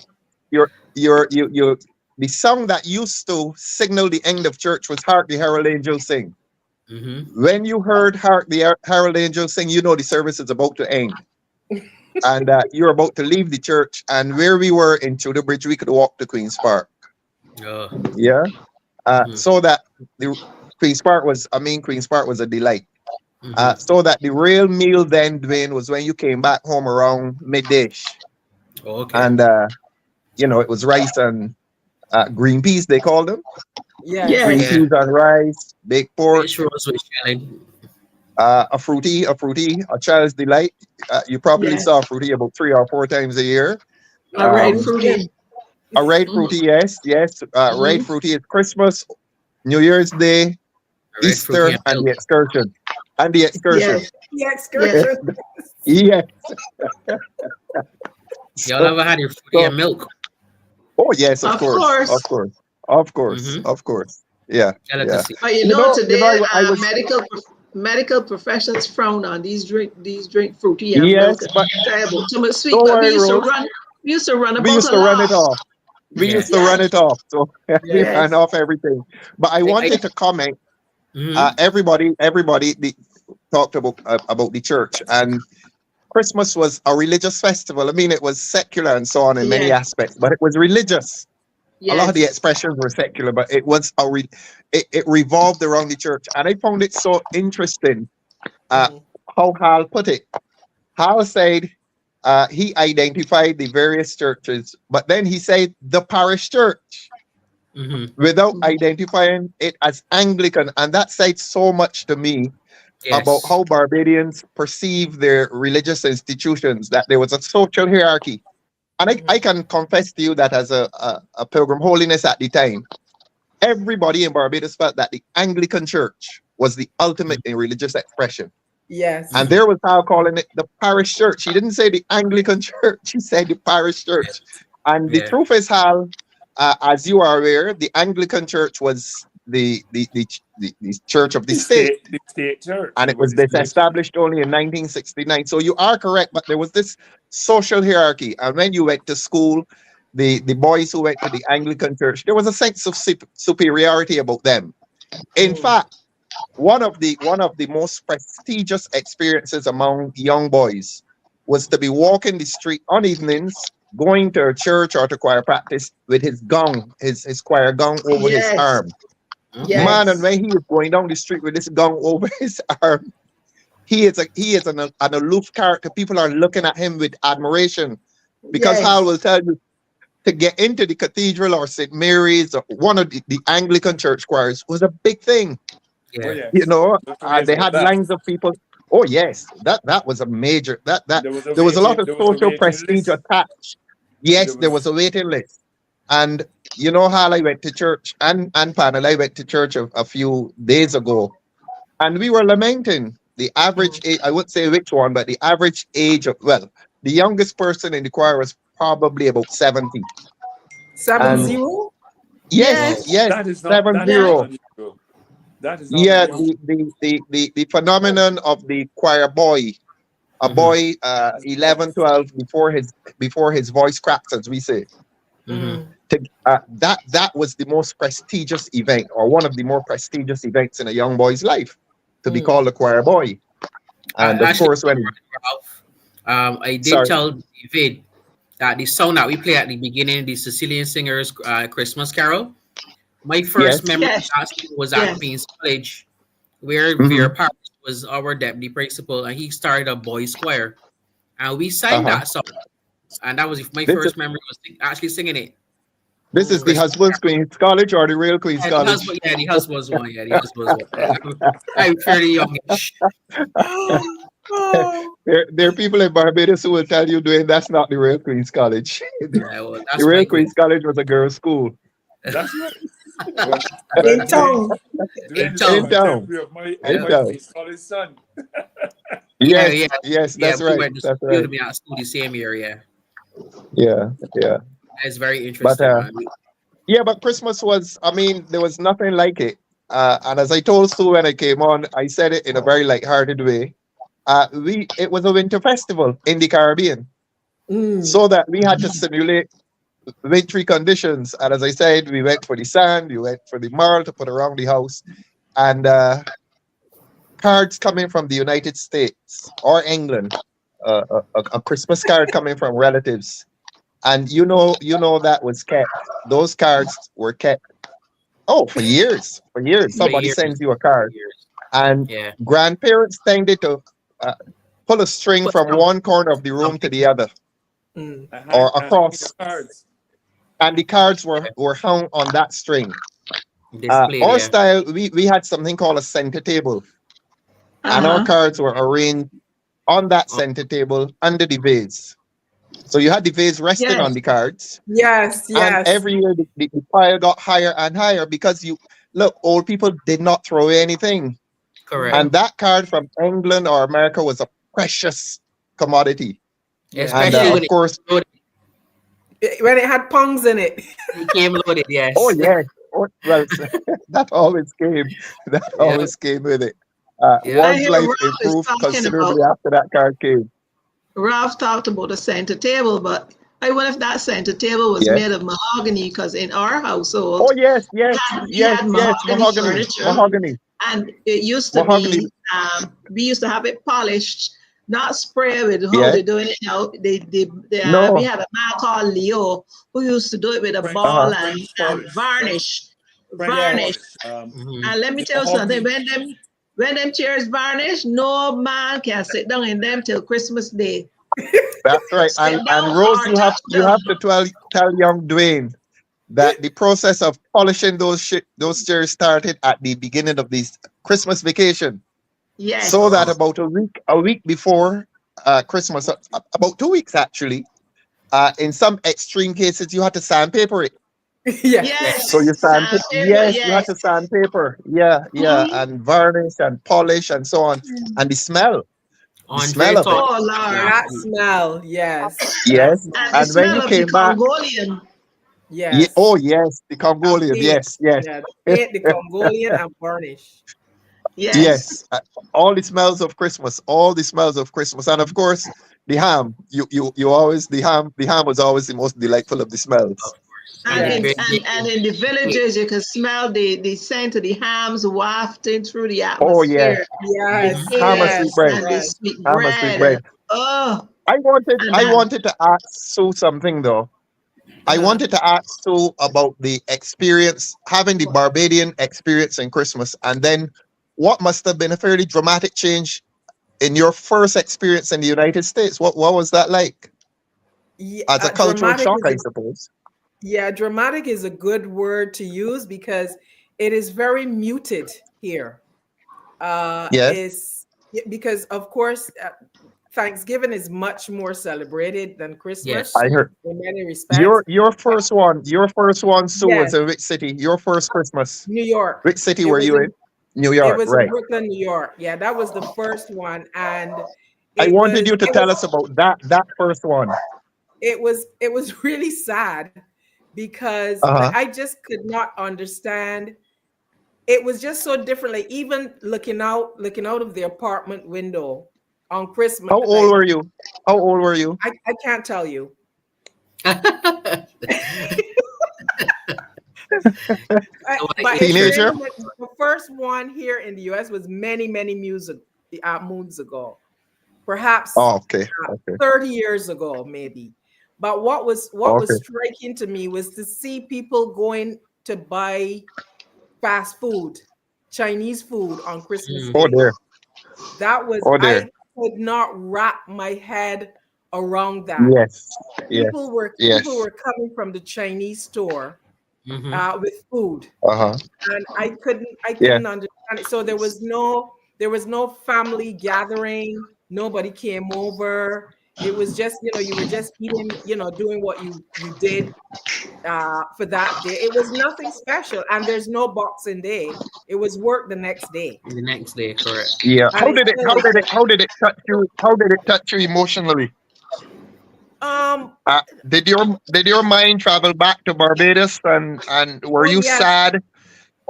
your the song that used to signal the end of church was "Hark the Herald Angels Sing." Mm-hmm. When you heard "Hark the Herald Angels Sing," you know the service is about to end, and you're about to leave the church. And where we were in Tudor Bridge, we could walk to Queens Park. Oh, Yeah, mm-hmm. so that the Queens Park was a delight. Mm-hmm. So that the real meal then, Dwayne, was when you came back home around midday, Oh, okay. and it was rice and green peas, they called them. Green Yes. Yeah. peas and rice, baked pork, Fish rolls with shilling. a child's delight. You probably Yes. saw fruity about 3 or 4 times a year. All right, Um, fruity. a red Mhm. fruity, yes, yes. Red Mhm. fruity is Christmas, New Year's Day, Red fruity Easter, and and milk. the excursion. And the excursion. Yes. The Yes. excursion. Yes. Y'all So, ever had your fruity so and milk? oh yes, of Of course, of course. course, of course, Mm-hmm. of course. Yeah, yeah. Delicacy. But you You know, know, today I was medical professions frown on these drink fruity and milk. yes, And but terrible, too much sweet. don't But we worry, used to Rose. run. We used to run We about used a to run it lot. off. We Yeah. used to run Yes. it off. So we Yeah. ran Yes. off everything. But I I wanted to comment. mm-hmm. Everybody talked about the church, and Christmas was a religious festival. I mean, it was secular and so on in many Yes. aspects, but it was religious. A lot of the Yes. expressions were secular, but it revolved around the church, and I found it so interesting uh, Mhm. how Hal put it. Hal said he identified the various churches, but then he said the parish church Mm-hmm. without Mhm. identifying it as Anglican, and that said so much to me about Yes. how Barbadians perceive their religious institutions, that there was a social hierarchy. And I can confess to you that as a pilgrim holiness at the time, everybody in Barbados felt that the Anglican Church was the ultimate in religious expression. And Yes. Mm-hmm. there was Hal calling it the parish church. He didn't say the Anglican Church, he said the parish church. And the Yeah. truth is, Hal, as you are aware, the Anglican Church was the church of the state. The state church. And it was the state church. disestablished only in 1969. So you are correct, but there was this social hierarchy. And when you went to school, the boys who went to the Anglican church, there was a sense of superiority about them. In fact, one of the most prestigious experiences among young boys was to be walking the street on evenings, going to a church or to choir practice with his gong, his choir gong over his Yes. arm. Okay. Man, and Yes. when he is going down the street with this gong over his arm, he is an aloof character. People are looking at him with admiration because Hal Yes. will tell you to get into the cathedral or St. Mary's or one of the Anglican church choirs was a big thing. Oh, Yeah. yes. You know, Don't forget they about had that. lines of people. Oh yes, that was a major that There was there was a lot of there was a social waiting prestige list. attached. There Yes, there was was a waiting list. And you know, Hal, I went to church and panel, I went to church a few days ago, and we were lamenting the average age. I would say which one, but the average age of, well, the youngest person in the choir was probably about 70. Seven And Oh. zero. yes, Wow. Yes. yes, that is not seven that is not That. zero. unusual. That is not Yeah, unusual. the phenomenon of the choir boy, a Mm-hmm. boy 11, 12, before his voice cracks, as we say. Mm-hmm. That was the most prestigious event, or one of the more prestigious events in a young boy's life, to be called a choir boy. And of Actually, course, when Ralph, I did sorry, tell David that the song that we play at the beginning, the Sicilian Singers Christmas Carol, my first yes, memory Yes. of that song was at Yes. Queen's College, where Vera hmm Parrish was our deputy principal, and he started a boys' choir, and we sang uh-huh. that song, and that was my This is first memory was actually singing it. this is the Christmas. husband's Queen's College or the real Queen's College. The husband's one. Yeah, the husband's one. I'm fairly youngish. Oh, There are people in Barbados who will tell you, Dwayne, that's not the real Queen's College. Yeah, well, The that's my real queen. Queen's College was a girls' school. That's right. In town. During the town. summer In town. temporary of my In my town. solid son. Yeah, Yes, yeah, yes, yeah. that's We right. went to That's school right. to be at school the same year. Yeah, Yeah, yeah. that's very But interesting, man. yeah, but Christmas was, I mean, there was nothing like it. And as I told Sue when I came on, I said it in a very light-hearted way. It was a winter festival in the Caribbean, Mm. so that we had to simulate wintry conditions. And as I said, we went for the sand, we went for the marl to put around the house, and cards coming from the United States or England, a Christmas card coming from relatives, and that was kept. Those cards were kept. Oh, for years, for years. For Somebody years, sends you a for card, years. and Yeah, grandparents tended to uh, pull a string put from some one corner of the room to something. the other Mm. or A hang of across, cards. and the cards Yeah, were hung on that string. displayed. Our Yeah, style, we had something called a center table, and our Uh-huh. cards were arranged on that oh, center table under the vase. So you had the vase resting on Yes. the cards, Yes, and yes. every year the pile got higher and higher because you look, old people did not throw away anything. correct. And Mm. that card from England or America was a precious commodity. Yeah. And Especially when of it course, loaded, When it had pungs in it. it came loaded. oh Yes. yes, oh, well, that always came. That Yeah, always came with it. yeah. I One's hear life Ralph is improved talking considerably about, after that card came. Ralph talked about the center table, but I wonder if that center table was Yes. made of mahogany, because in our Oh household, yes, yes, we yes, had yes. mahogany Mahogany, furniture, mahogany, and it used to mahogany. be, we used to have it polished, not spray with how Yes. they're doing it now. We No. had a man called Leo who used to do it with a French ball Uh-huh. and, French polish. varnish, French Yeah. varnish. polish. Hmm. And let me The tell you something, mahogany. when them chairs varnish, no man can sit down in them till Christmas Day. That's right. Sit And down Rose, or touch you them. have to tell young Dwayne that the process of polishing those chairs started at the beginning of this Christmas vacation, so that Yes. about a week before Christmas, about 2 weeks actually, in some extreme cases, you had to sandpaper it. Yeah. Yeah. So you Yes. sandpaper, Sandpaper, yes, you had yes. to sandpaper, yeah, yeah, Mhm. and varnish and polish and so on, and the Andre smell of it, taught Oh me. Lord. That smell. Yes. That yes. And the smell. And when smell you of the came back, Congolian. yeah, Yes. oh yes, the And Congolian, paint. yes, yes. Yeah, the paint, the Congolian and varnish. Yes. Yes, all the smells of Christmas, all the smells of Christmas, and of course the ham. You always the ham was always the most delightful of the Of smells. course. And And in Yes. and in the villages, you can smell the scent of the hams wafting through the Oh yes, atmosphere. The Yes. ham and cakes sweet Yes. bread, and the Yes. sweet ham and sweet bread. bread. Oh, and I wanted to ask Sue something though. I Uh-huh. wanted to ask Sue about the experience, having the Barbadian experience in Christmas, and then what must have been a fairly dramatic change in your first experience in the United States. What was that like? Yeah, As a cultural dramatic shock, is I a suppose. yeah, dramatic is a good word to use because it is very muted here. Yes, Is because of course Thanksgiving is much more celebrated than yes. Christmas I heard in many respects. But your first one, Sue, was yes, in which city? Your first Christmas. New York. Which city It were was you in? in New it York, was in right. Brooklyn, New York. Yeah, that was the first one, and I it wanted was you to it tell was us about that first one. it was really sad because like Uh-huh. I just could not understand. It was just so different. Like even looking out of the apartment window on Christmas, How old like were you? How old were you? I can't tell you. So, like, But age it's range. Teenager? been the first one here in the US was many moons ago, perhaps Oh, okay. Okay. 30 years ago, maybe. But what was Okay. striking to me was to see people going to buy fast food, Chinese food on Christmas Mm, Oh Day. there. That was Oh I there. could not wrap my head around that. Yes. Yes. People Yes. were coming from the Chinese store hmm. with food, Uh-huh. and I Yeah. couldn't understand it. So there was no family gathering. Nobody came over. It was just, you were just eating, doing what you did for that day. It was nothing special, and there's no Boxing Day. It was work the next day, The next day, correct. Yeah. and it still is. How did it touch you? How did it touch you emotionally? Um. Did your mind travel back to Barbados and were Oh you yes. sad?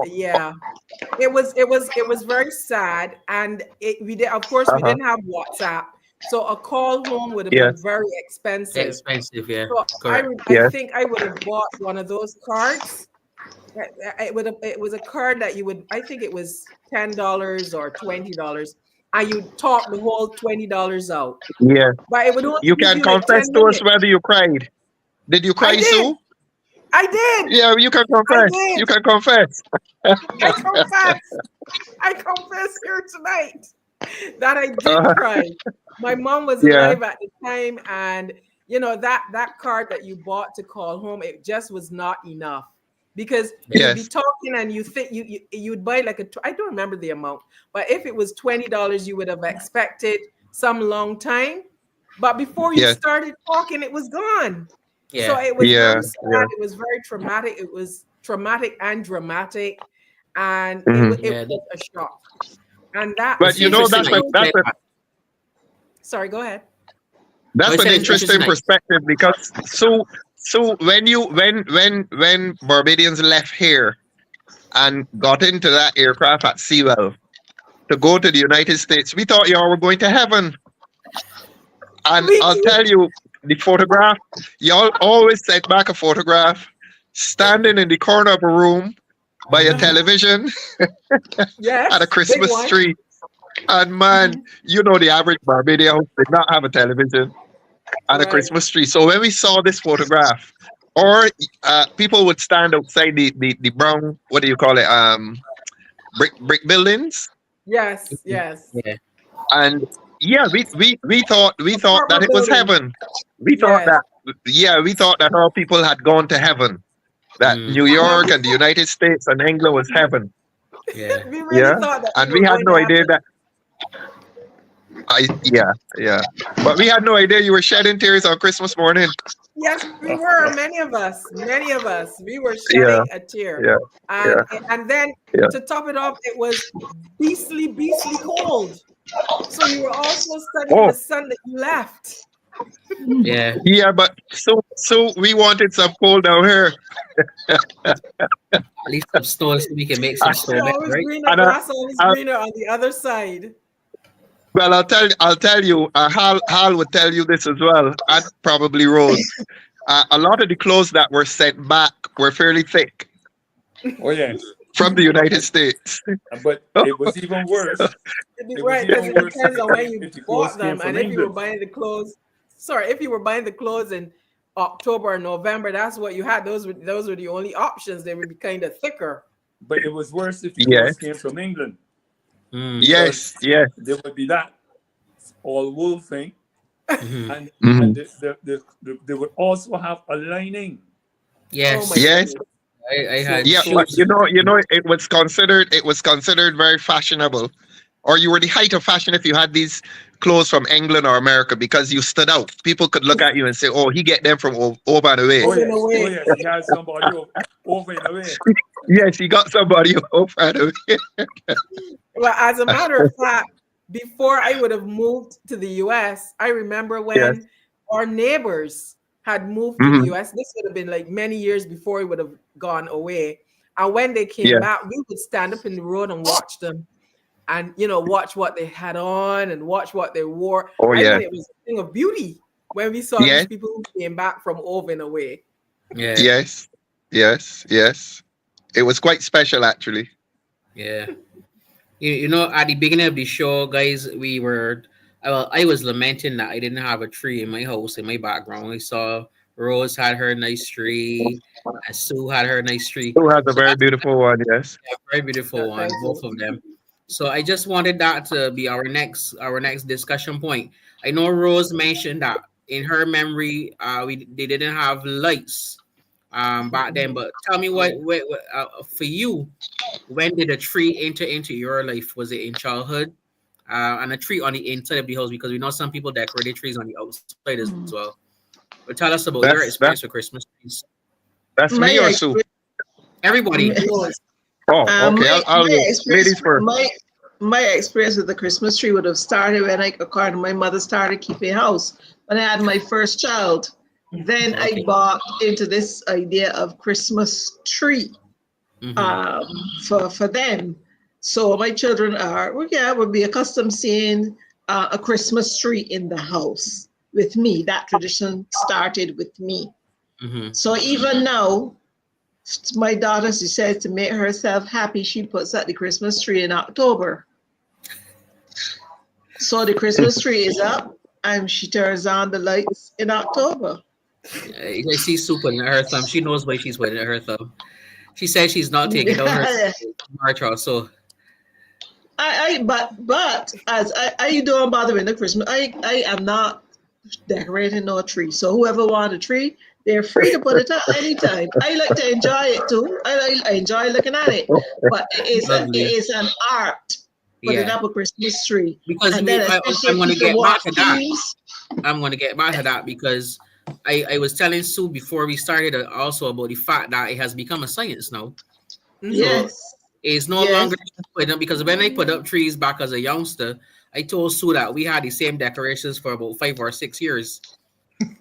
Yeah. It was very sad, and we did. Of course, we Uh-huh. didn't have WhatsApp, so a call home would have been Yes. very expensive. Expensive, yeah, So correct. I Yes. think I would have bought one of those cards. It was a card that you would. I think it was $10 or $20, and you talk the whole $20 out, Yeah. but it would only You give can you like confess 10 to us minutes. whether you cried. Did you I cry, did. Sue? I did. Yeah, you can I confess. did. You can confess. I confess. I confess here tonight that I did Uh, cry. My mom was yeah. alive at the time, and that card that you bought to call home, it just was not enough, because you'd be Yes. talking and you think you'd buy like I don't remember the amount, but if it was $20, you would have expected some long time, but before you Yes. started talking, it was gone. So Yeah, it was Yeah. very sad. Yeah. It was very traumatic. It was traumatic and dramatic, and Mhm. it yeah. was a shock. And that But It's you know interesting that's that a, you that's said a that. sorry, go ahead. No, I that's an said it's interesting interesting that. perspective because so when Barbadians left here and got into that aircraft at Sewell to go to the United States, we thought y'all were going to heaven. And Me I'll too. tell you, the photograph, y'all always sent back a photograph standing in the corner of a room by a television Yes, at a big Christmas one. tree. And man, Mhm. the average Barbadian house did not have a television and a Right. Christmas tree. So when we saw this photograph, or people would stand outside the brown, what do you call it? Brick buildings. Yes, yes. Yeah, And yeah, we thought that Apartment it was building. heaven. We thought Yes. that we thought that all people had gone to heaven. That mm, New Uh-huh. York and the United States and England was heaven. yeah. We really Yeah. thought that we And were we had going to no idea heaven. that yeah. But we had no idea you were shedding tears on Christmas morning. Yes, we were. Many of us. We were Yeah, shedding a tear. yeah, And yeah, and then yeah. to top it off, it was beastly cold. So you were also studying Oh, the sun that you left. Yeah, yeah, but so we wanted some cold down here. at least some snow so we can make some Yeah, snowmen, always right? greener, And grass always I, greener on the other side. well, I'll tell you. Hal would tell you this as well, and probably Rose. A lot of the clothes that were sent back were fairly thick Oh yes, from the United States. but it was even worse. It was Right, because even it worse depends on when you if the clothes bought came them, and from if you were England. buying the clothes. Sorry, if you were buying the clothes in October or November, that's what you had. Those were the only options. They would be kind of thicker. But it was worse if the Yes, clothes came from England Mm, because yes. there would be that all wool thing, hmm and Mhm. they would also have a lining. Oh my Yes, Yes, goodness. I So had yeah, so but shoes. it was considered very fashionable, or you were the height of fashion if you had these clothes from England or America because you stood out. People could look at you and say, "Oh, he get them from over and away." oh Moving yes, oh away. yes, he had somebody over in a way. Yes, he got somebody over and away. Well, as a matter of fact, before I would have moved to the US, I remember Yes. when our neighbors had moved to the Hmm. US. This would have been like many years before he would have gone away. And when they came Yeah. back, we would stand up in the road and watch them, and watch what they had on and watch what they wore. Oh I yeah. mean, it was a thing of beauty when we saw these Yes. people who came back from over and away. Yeah, Yes. Yes. It was quite special, actually. yeah. You know, at the beginning of the show, guys, we were. Well, I was lamenting that I didn't have a tree in my house in my background. I saw Rose had her nice tree, and Sue had her nice tree. Who has a So very that's beautiful one? Yes. a very beautiful one, Thank both you. of them. So I just wanted that to be our next discussion point. I know Rose mentioned that in her memory, they didn't have lights back then. But tell me for you, when did a tree enter into your life? Was it in childhood? and a tree on the inside of the house, because we know some people decorate their trees on the outside as well. But tell us about your That's experience with Christmas trees. that's My me or Sue? Everybody. Oh, okay. I'll my go. experience, Ladies first. my experience with the Christmas tree would have started when according to my mother, started keeping house when I had my first child. Then I bought into this idea of Christmas tree for them. So my children would be accustomed seeing a Christmas tree in the house with me. That tradition started with me. So even now, my daughter, she says to make herself happy, she puts up the Christmas tree in October. So the Christmas tree is up and she turns on the lights in October. I see Sue putting her thumb. She knows why she's putting her thumb. She says she's not taking down her March also. But as I don't bother with the Christmas. I am not decorating no tree. So whoever wants a tree, they're free to put it up anytime. I like to enjoy it too. I enjoy looking at it. But it is an art putting up a Christmas tree. Because and then I'm going to get back to that. I'm going to get back to that because I was telling Sue before we started also about the fact that it has become a science now. Yes. So it's no longer putting up, because when I put up trees back as a youngster, I told Sue that we had the same decorations for about 5 or 6 years.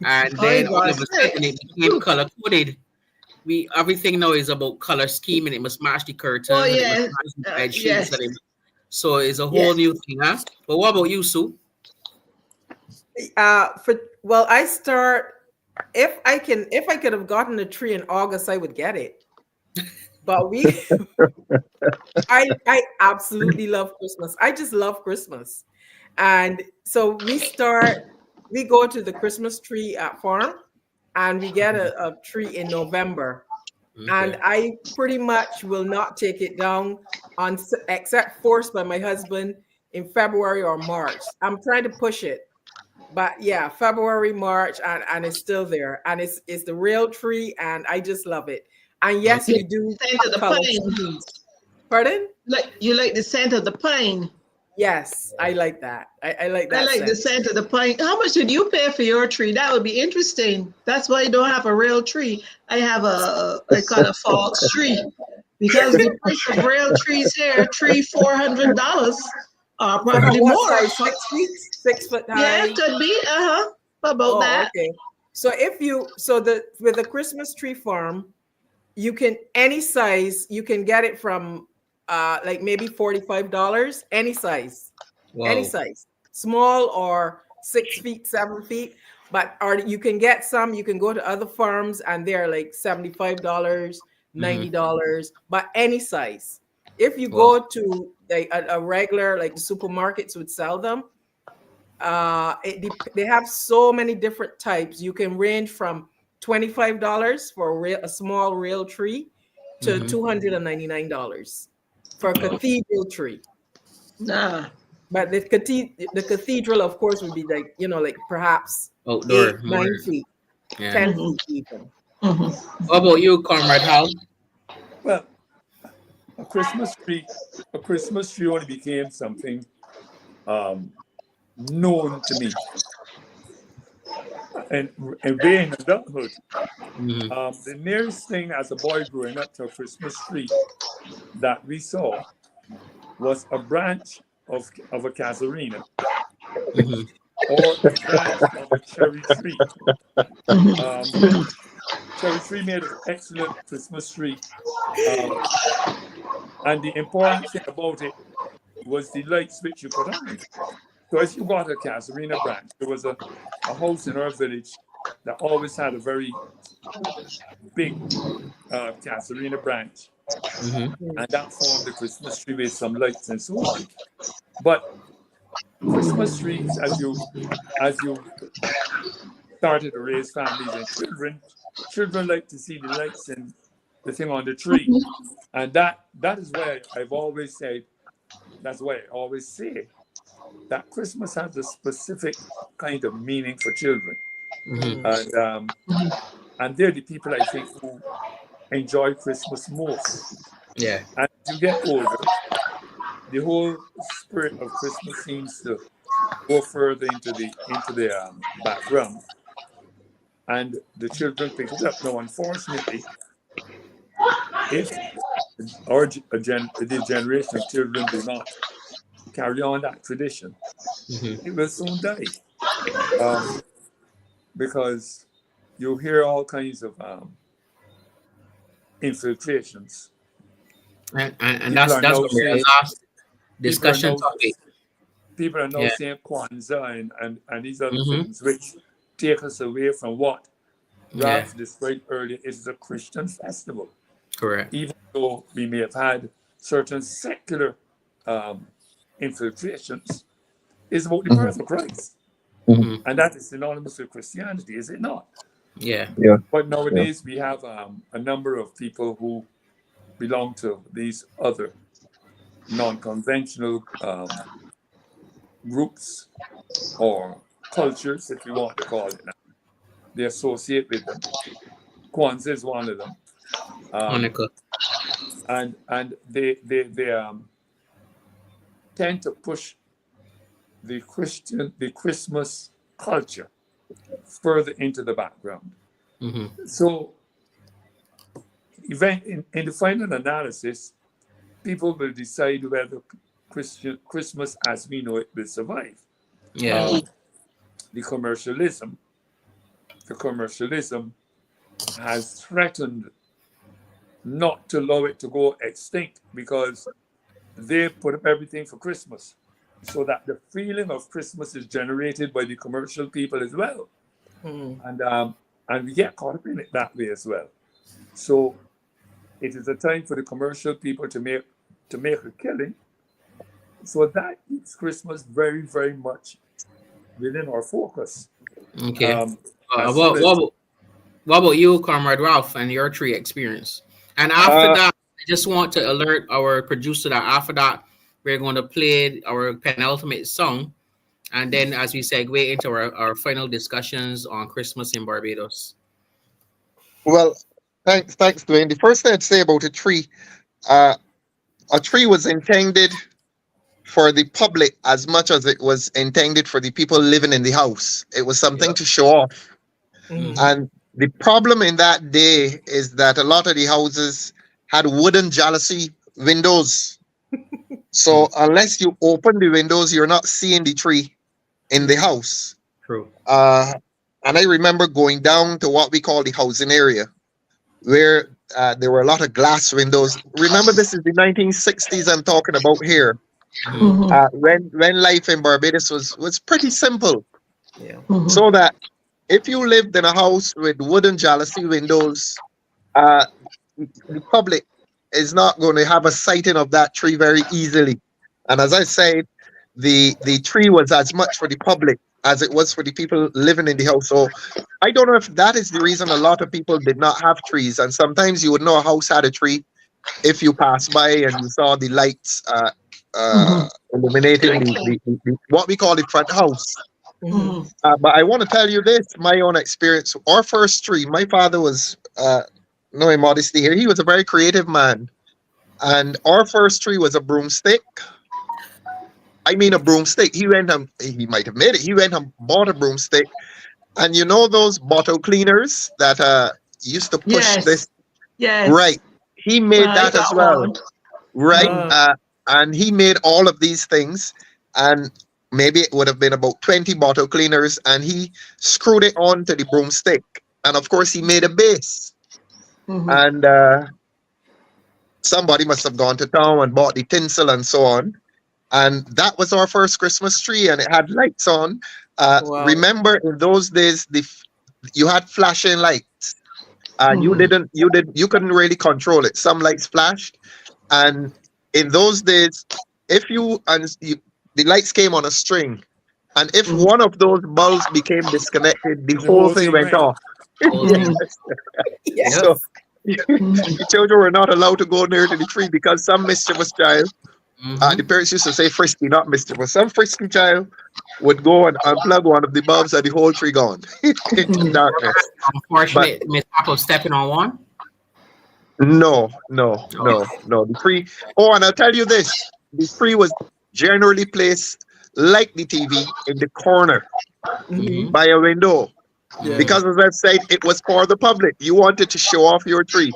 And then all of a sudden it became color coded. Everything now is about color scheme, and it must match the curtains. Oh, and yes. it must match the bed sheets. So it's a whole new thing, huh? But what about you, Sue? I start if I could have gotten a tree in August, I would get it. But I absolutely love Christmas. I just love Christmas. And so we go to the Christmas tree farm and we get a tree in November. Okay. And I pretty much will not take it down except forced by my husband in February or March. I'm trying to push it. But yeah, February, March, and it's still there. And it's the real tree, and I just love it. And yes, we do scent of the pine. Pardon? You like the scent of the pine? Yes, I like that. I like that. I like the scent of the pine. How much did you pay for your tree? That would be interesting. That's why you don't have a real tree. I have a kind of false tree, because the price of real trees here, $400, probably more. Size, 6 feet, 6 foot high. Yeah, it could be. About that. Okay. So with the Christmas tree farm, you can any size. You can get it from like maybe $45, any size. Wow. Any size, small or 6 feet, 7 feet. Or you can get some. You can go to other farms and they're like $75, $90, but any size. If you go to a regular, like the supermarkets would sell them, they have so many different types. You can range from $25 for a small real tree to $299 for a cathedral tree. Nah. But the cathedral, of course, would be like perhaps outdoor, 9 feet, 10 feet even. What about you, Comrade Hal? Well, a Christmas tree only became something known to me. And way in adulthood, the nearest thing as a boy growing up to a Christmas tree that we saw was a branch of a casuarina or a branch of a cherry tree. Cherry tree made an excellent Christmas tree. And the important thing about it was the lights which you put on it. So as you got a casuarina branch, there was a house in our village that always had a very big casuarina branch. And that formed the Christmas tree with some lights and so on. But Christmas trees, as you started to raise families and children like to see the lights and the thing on the tree. And that is why I've always said, that's why I always say that Christmas has a specific kind of meaning for children. And they're the people I think who enjoy Christmas most. Yeah. And as you get older, the whole spirit of Christmas seems to go further into the background, and the children pick it up. Now, unfortunately, if the generation of children do not carry on that tradition, Mm-hmm. it will soon die, because you hear all kinds of infiltrations. And People that's are that's now gonna be a saying last people are discussion now topic. people are now Yeah. saying Kwanzaa and these other Mm-hmm. things which take us away from what Yeah. Ralph described earlier is a Christian festival. Correct. Even though we may have had certain secular infiltrations, it's about the birth of Christ. Mm-hmm. And that is synonymous with Christianity, is it not? Yeah. Yeah. But nowadays we have a number of people who belong to these other non-conventional groups or cultures, if you want to call it now. They associate with them. Kwanzaa is one of them. Hanukkah. And they tend to push the Christmas culture further into the background. Mm-hmm. So in the final analysis, people will decide whether Christmas as we know it will survive. Yeah. The commercialism has threatened not to allow it to go extinct, because they put up everything for Christmas, so that the feeling of Christmas is generated by the commercial people as well. And we get caught up in it that way as well. So it is a time for the commercial people to make a killing. So that keeps Christmas very, very much within our focus. Okay. As What, soon as what about you, Comrade Ralph, and your tree experience? And after that, I just want to alert our producer that after that, we're going to play our penultimate song. And then as we segue into our final discussions on Christmas in Barbados. Well, thanks, Dwayne. The first thing I'd say about uh, a tree was intended for the public as much as it was intended for the people living in the house. It was something to show off. Mm-hmm. And the problem in that day is that a lot of the houses had wooden jalousie windows. So unless you open the windows, you're not seeing the tree in the house. True. And I remember going down to what we call the housing area, where there were a lot of glass windows. Remember, this is the 1960s I'm talking about here, when life in Barbados was pretty simple. Yeah. So that if you lived in a house with wooden jalousie windows, the public is not going to have a sighting of that tree very easily. And as I said, the tree was as much for the public as it was for the people living in the house. So I don't know if that is the reason a lot of people did not have trees. And sometimes you would know a house had a tree if you pass by and you saw the lights illuminating the what we call the front house. But I want to tell you this, my own experience. Our first tree, my father was, no immodesty here, he was a very creative man. And our first tree was a broomstick. I mean, a broomstick. He might have made it. He went and bought a broomstick. And you know those bottle cleaners that used to push this? Yes. Right. He made that as well. One. Right. And he made all of these things. And maybe it would have been about 20 bottle cleaners. And he screwed it onto the broomstick. And of course, he made a base. And somebody must have gone to town and bought the tinsel and so on. And that was our first Christmas tree, and it had lights on. Wow. Remember, in those days, you had flashing lights. You couldn't really control it. Some lights flashed, and in those days, the lights came on a string, and if one of those bulbs became disconnected, the whole thing went off. Yes. So the children were not allowed to go near to the tree because some mischievous child, the parents used to say frisky, not mischievous. Some frisky child would go and unplug one of the bulbs and the whole tree gone into darkness. Unfortunate mishap of stepping on one. No. The tree. Oh, and I'll tell you this: the tree was generally placed like the TV in the corner Mhm. by a window. Yeah. Because as I've said, it was for the public. You wanted to show off your tree.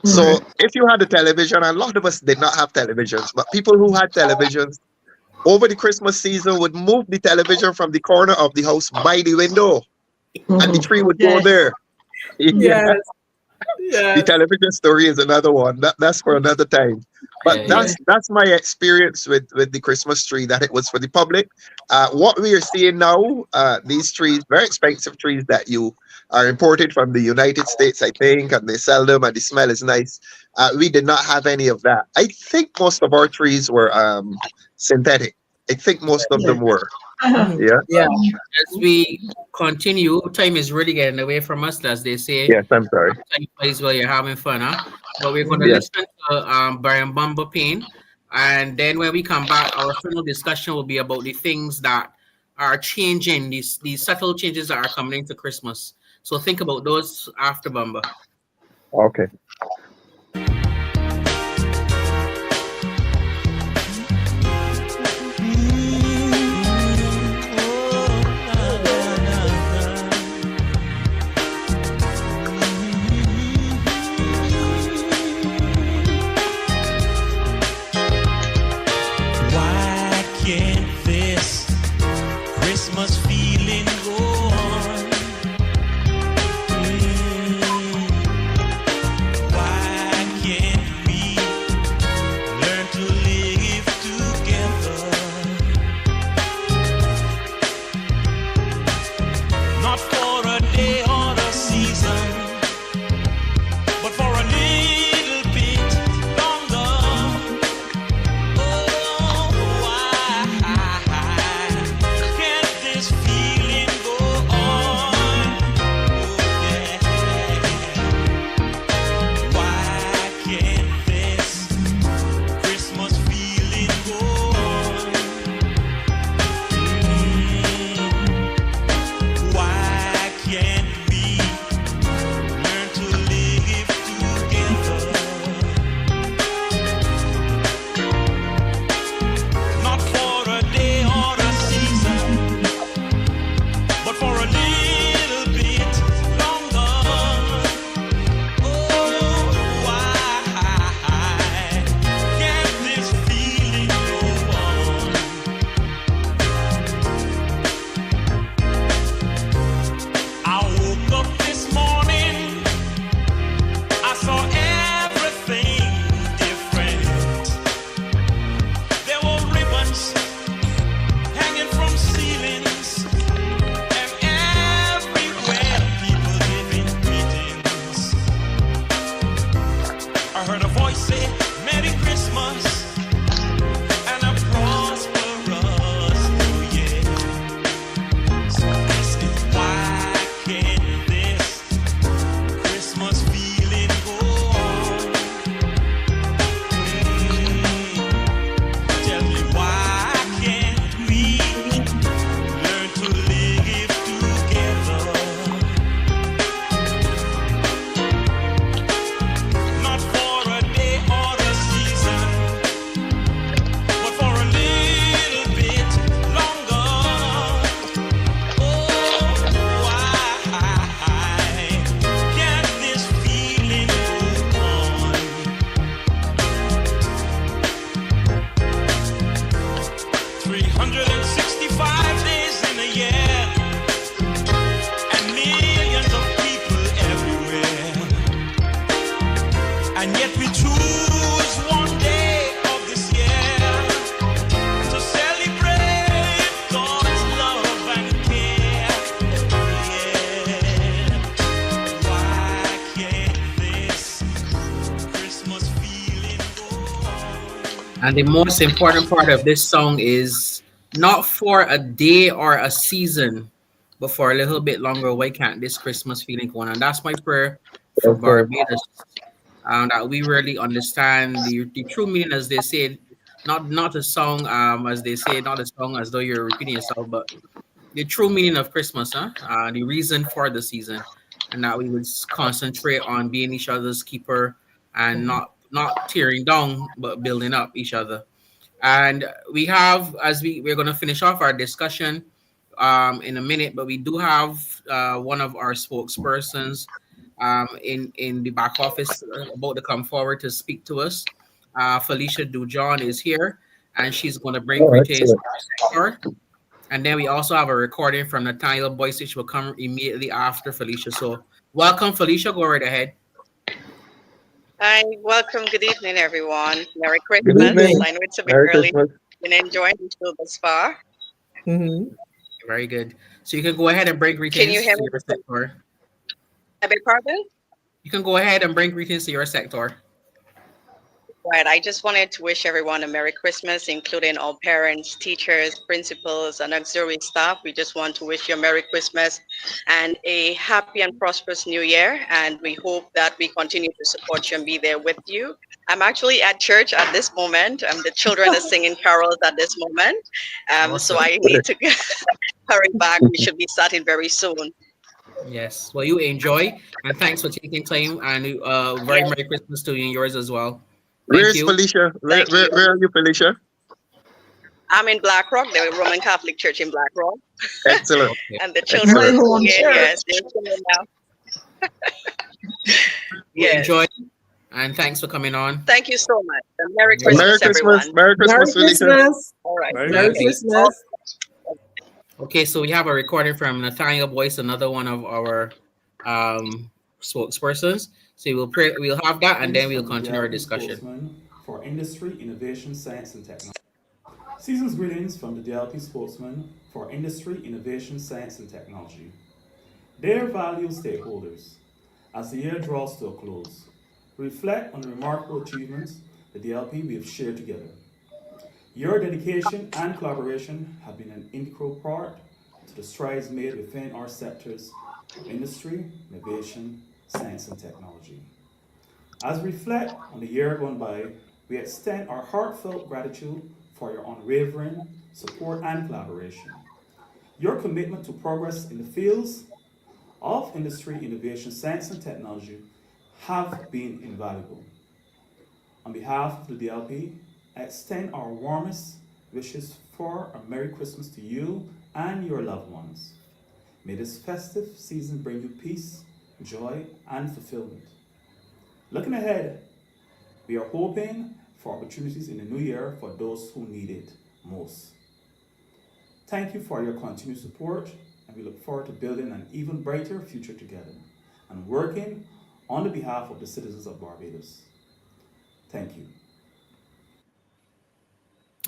So if you had a television, a lot of us did not have televisions, but people who had televisions over the Christmas season would move the television from the corner of the house by the window, and the tree would go Yes. there. Yeah. Yes. The Yes. television story is another one. That's for another time. But Yeah, yeah. that's my experience with the Christmas tree. That it was for the public. What we are seeing now, these trees, very expensive trees that you are imported from the United States, I think, and they sell them, and the smell is nice. We did not have any of that. I think most of our trees were synthetic. I think most of them were. Mhm. Yeah. Yeah. As we continue, time is really getting away from us, as they say. Yes. I'm sorry. Time flies while you're having fun, huh? But we're going to Yes. listen to Brian Bumble Payne. And then when we come back, our final discussion will be about the things that are changing, these subtle changes that are coming into Christmas. So think about those after Bumble. Okay. Why can't this Christmas feeling go on? Why can't we learn to live together? Not for a day or a season, but for a little bit longer. Oh, why can't this feeling go on? Oh, yeah. Why can't this Christmas feeling go on? Why can't we learn to live together? Not for a day or a season, but for a little bit longer. Oh, why can't this feeling go on? I woke up this morning, I saw everything different. There were ribbons hanging from ceilings, and everywhere people giving greetings. I heard a voice say, "Merry Christmas and a prosperous New Year." So ask me, why can't this Christmas feeling go on? Tell me, why can't we learn to live together? Not for a day or a season, but for a little bit longer. Oh, why can't this feeling go on? 365 days in a year, and millions of people everywhere. And yet we choose one day of this year to celebrate God's love and care. Yeah. Why can't this Christmas feeling go on? And the most important part of this song is not for a day or a season, but for a little bit longer. Why can't this Christmas feeling go on? And that's my prayer for Barbados. That we really understand the true meaning, as they say, not a song, as they say, not a song as though you're repeating yourself, but the true meaning of Christmas, huh? The reason for the season, and that we would concentrate on being each other's keeper and not tearing down, but building up each other. And we have, as we're going to finish off our discussion in a minute, but we do have one of our spokespersons in the back office about to come forward to speak to us. Felicia Dujon is here, and she's going to bring Oh, greetings excellent. to our sector. And then we also have a recording from Nathaniel Boyce, which will come immediately after Felicia. So welcome, Felicia. Go right ahead. Hi, welcome. Good evening, everyone. Merry Good Christmas. evening. I know it's a bit Merry early. Christmas. Been enjoying the show thus far. Mhm. Very good. So you can go ahead and bring Can you greetings hear to me? your sector. I beg pardon? You can go ahead and bring greetings to your sector. Right. I just wanted to wish everyone a Merry Christmas, including all parents, teachers, principals, and auxiliary staff. We just want to wish you a Merry Christmas and a happy and prosperous New Year. And we hope that we continue to support you and be there with you. I'm actually at church at this moment. The children are singing carols at this moment. So Awesome. I need to hurry back. We should be starting very soon. Yes. Well, you enjoy, and thanks for taking time. And very Yes, Merry Christmas to you and yours as well. Where Thank is you. Felicia? thank you. Where are you, Felicia? I'm in Black Rock, the Roman Catholic Church in Black Rock, Excellent. Okay. and the children My are Excellent. home singing. church. Yes, they're singing now. You Yes. enjoy, and thanks for coming on. Thank you so much. And Merry You're welcome. Merry Christmas, Christmas. everyone. Merry Merry Christmas, Felicia. Christmas. All right. Merry Merry Okay. Christmas. Christmas. Okay. So we have a recording from Nathaniel Boyce, another one of our spokespersons. So we'll have that, and then we'll From the continue our DLP discussion. spokesman for industry, innovation, science, and technology. Season's greetings from the DLP spokesman for industry, innovation, science, and technology. Dear valued stakeholders, as the year draws to a close, reflect on the remarkable achievements the DLP we have shared together. Your dedication and collaboration have been an integral part to the strides made within our sectors of industry, innovation, science, and technology. As we reflect on the year gone by, we extend our heartfelt gratitude for your unwavering support and collaboration. Your commitment to progress in the fields of industry, innovation, science, and technology have been invaluable. On behalf of the DLP, I extend our warmest wishes for a Merry Christmas to you and your loved ones. May this festive season bring you peace, joy, and fulfillment. Looking ahead, we are hoping for opportunities in the new year for those who need it most. Thank you for your continued support, and we look forward to building an even brighter future together and working on the behalf of the citizens of Barbados. Thank you.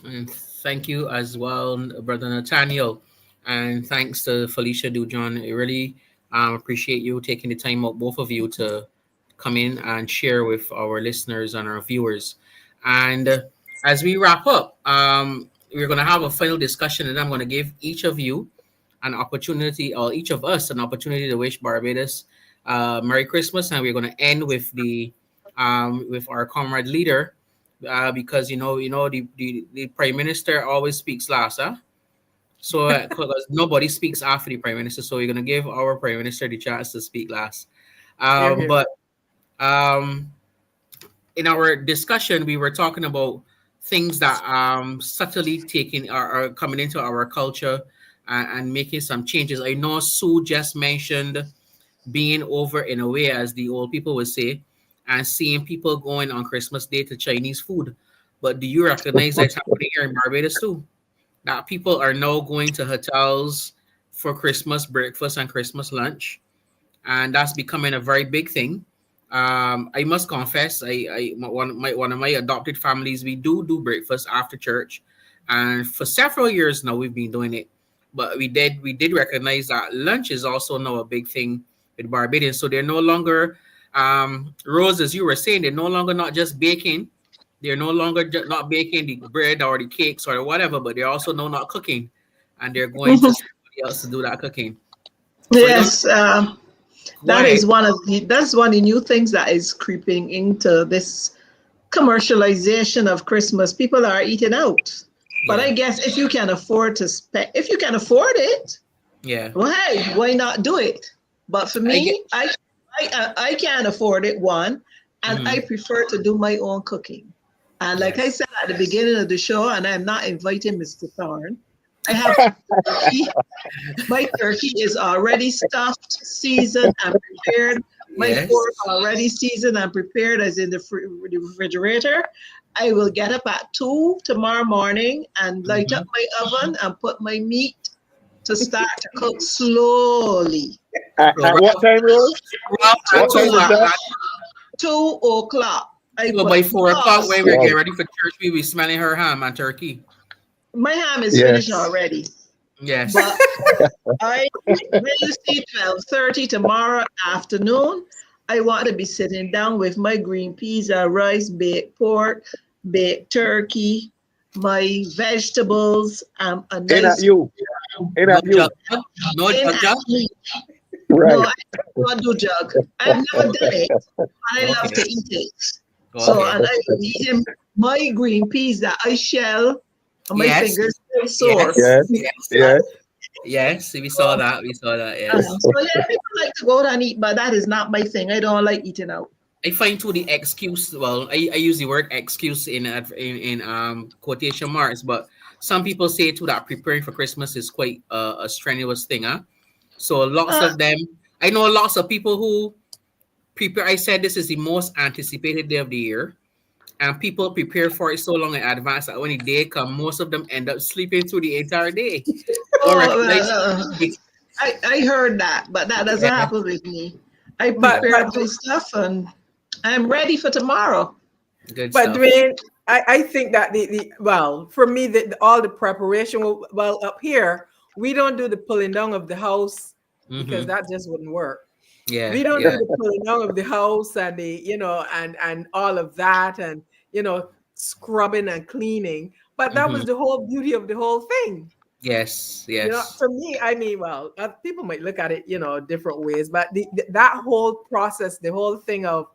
And thank you as well, Brother Nathaniel. And thanks to Felicia Dujon. I really appreciate you taking the time out, both of you, to come in and share with our listeners and our viewers. And as we wrap up, we're going to have a final discussion, and I'm going to give each of you an opportunity, or each of us an opportunity to wish Barbados Merry Christmas. And we're going to end with with our comrade leader, because the prime minister always speaks last, huh? So because nobody speaks after the prime minister, so we're gonna give our prime minister the chance to speak last. Hear, hear. But in our discussion, we were talking about things that subtly taking are coming into our culture and making some changes. I know Sue just mentioned being over in a way, as the old people would say, and seeing people going on Christmas Day to Chinese food. But do you recognize that's happening here in Barbados too? That people are now going to hotels for Christmas breakfast and Christmas lunch, and that's becoming a very big thing. I must confess, one of my adopted families, we do breakfast after church, and for several years now we've been doing it. But we did recognize that lunch is also now a big thing with Barbadians. So they're no longer Rose, as you were saying, they're no longer not just baking. They're no longer not baking the bread or the cakes or whatever, but they're also now not cooking, and they're going to somebody else to do that cooking. So Yes, go that ahead. is that's one of the new things that is creeping into this commercialization of Christmas. People are eating out, but I Yeah, guess if you can afford to spend, if you can afford it, yeah. well, hey, why not do it? But for I get. me, I can't afford it, one, and I Mhm. prefer to do my own cooking. And like I Yes. said at the beginning of the show, and I'm not inviting Mr. Thorne, I have turkey. My turkey is already stuffed, seasoned, and prepared. My Yes. pork already seasoned and prepared as in the refrigerator. I will get up at 2 tomorrow morning and light up my oven and put my meat to start to cook slowly. At So what time, Rose? Ralph and What time is that? 2 o'clock. I so put by 4 o'clock, when we Wow. get ready for church, we be smelling her ham and turkey. my ham is Yes. finished already. Yes. But when you see 12:30 tomorrow afternoon, I want to be sitting down with my green peas and rice, baked pork, baked turkey, my vegetables, a Ain't that nice you? Ain't No that you? jug. No in jug jug. me. Right. No, I don't do jug. I've never done it, but I love Okay. to eat it. So, Okay. and I will eat him my green peas that I shell, and my Yes. fingers still sore. Yes. Yes. Yes. Yes. We saw that. We saw that. Yes. So yeah, people like to go out and eat, but that is not my thing. I don't like eating out. I find too the excuse. Well, I use the word excuse in quotation marks, but some people say too that preparing for Christmas is quite a strenuous thing, huh? So lots Uh, of them. I know lots of people who prepare. I said this is the most anticipated day of the year, and people prepare for it so long in advance that when the day comes, most of them end up sleeping through the entire day. Don't oh, recognize it. I heard that, but that doesn't Yeah. happen with me. I But prepare my stuff and I'm ready for tomorrow. Good But stuff. Dwayne, I think that the well, for me, all the preparation, well, up here, we don't do the pulling down of the house because Mhm. that just wouldn't work. Yeah. We don't Yeah. do the pulling down of the house and and all of that and scrubbing and cleaning. But that was Mhm. the whole beauty of the whole thing. Yes. Yes. For me, I mean, well, people might look at it, different ways, but that whole process, the whole thing of,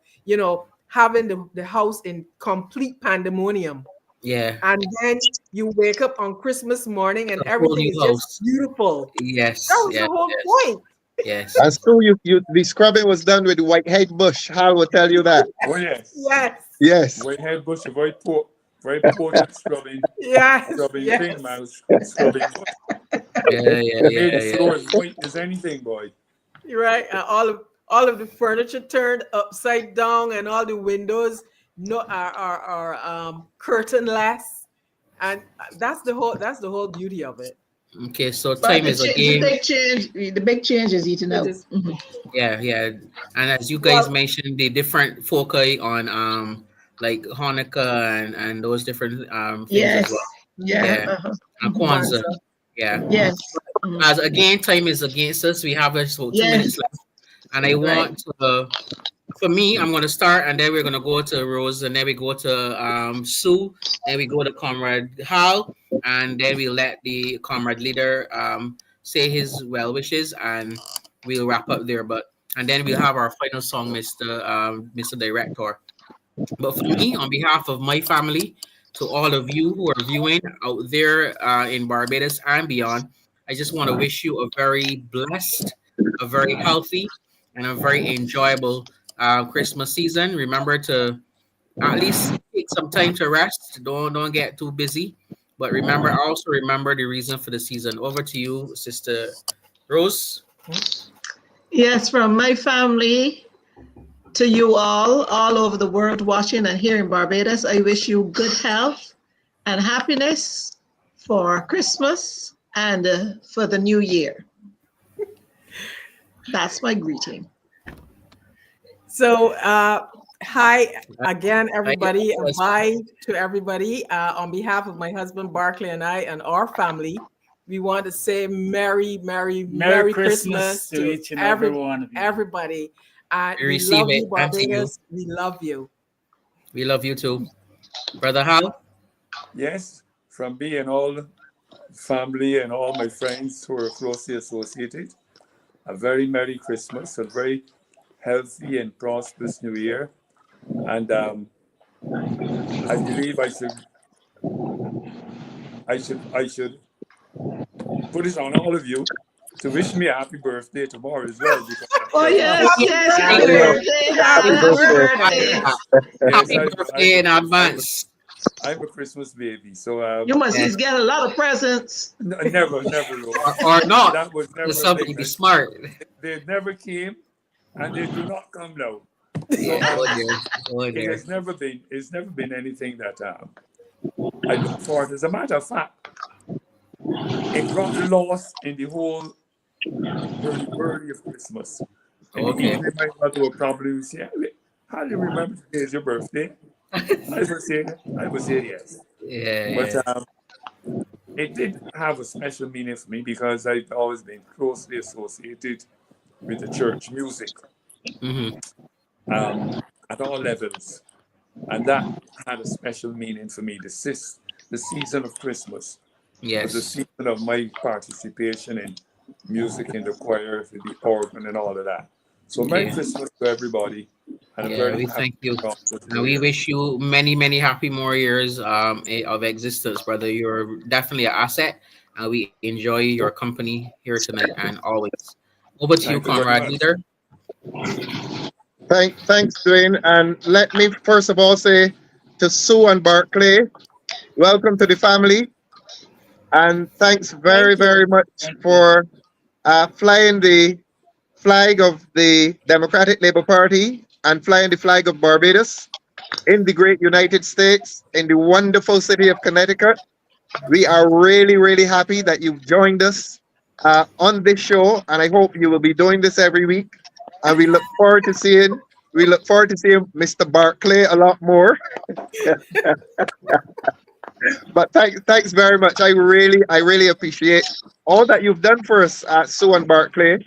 having the house in complete pandemonium. Yeah. And then you wake up on Christmas morning and A whole everything new is just house. beautiful. Yes. That was Yes. the whole Yes. point. Yes. And so the scrubbing was done with the white head bush. Hal will tell you that. Oh yes. Yes. Yes. White head bush, very potent scrubbing Yes. thing, Yes. man. Scrubbing. Yeah. Yeah. It made Yeah. the Yeah. floor as white as anything, boy. You're right. And all of the furniture turned upside down and all the windows are curtainless. And that's the whole beauty of it. Okay. So But time is the again. big change is eating It out. is Yeah. Yeah. And as you guys well, mentioned, the different foci on like Hanukkah and those different things as Yes. well. Yeah. Yeah. And Mhm. Kwanzaa. Kwanzaa. Yeah. Yes. Mhm. As again, time is against us. We have just about 2 minutes Yes. left, and I Right. want to. For me, I'm going to start, and then we're going to go to Rose, and then we go to Sue, then we go to Comrade Hal, and then we let the Comrade leader say his well wishes, and we'll wrap up there. And then we'll have our final song, Mr. Director. But for me, on behalf of my family, to all of you who are viewing out there in Barbados and beyond, I just want to wish you a very blessed, a very healthy, and a very enjoyable Christmas season. Remember to at least take some time to rest. Don't get too busy. But remember the reason for the season. Over to you, Sister Rose. Yes, from my family to you all over the world watching and here in Barbados, I wish you good health and happiness for Christmas and for the new year. That's my greeting. So, hi again, everybody. Bye to everybody. On behalf of my husband Barclay and I and our family, we want to say Merry Christmas to each and every one of you. everybody. We We receive love it you, and to you. Barbados. We love you. We love you too. Brother Hal? Yes, from me and all family and all my friends who are closely associated, a very Merry Christmas, a very healthy and prosperous New Year. And I believe I should put it on all of you to wish me a happy birthday tomorrow as well. Because Oh, yes, yes, happy Happy birthday, happy birthday. Happy birthday in advance. I'm a Christmas baby, so You must Yes. just get a lot of presents. never, Rose. Or not. That was Do never a something. thing. Be smart. They never came, and they do not come now. So Yeah. Oh dear. Oh it dear. has never been. It's never been anything that I look forward. As a matter of fact, it got lost in the whole early of Christmas. In the Okay. evening, my mother would probably say, "How do you remember today is your birthday?" I would say yes. But Yeah. it did have a special meaning for me because I've always been closely associated with the church music Mm-hmm. at all levels. And that had a special meaning for me. The season of Christmas was the Yes. season of my participation in music in the choir, with the organ, and all of that. So, Merry Yeah. Christmas to everybody, and I'm Yeah. very We happy thank you. to be on this And new we year. wish you many, many happy more years of existence, brother. You're definitely an asset, and we enjoy your company here tonight and always. Over to you, Thank you very comrade much. leader. Thanks, Dwayne. And let me first of all say to Sue and Barclay, welcome to the family. And thanks very, Thank very you. much for flying the flag of the Democratic Labour Party and flying the flag of Barbados in the great United States, in the wonderful city of Connecticut. We are really, really happy that you've joined us on this show, and I hope you will be doing this every week. And we look forward to seeing Mr. Barclay a lot more. But thanks very much. I really appreciate all that you've done for us at Sue and Barclay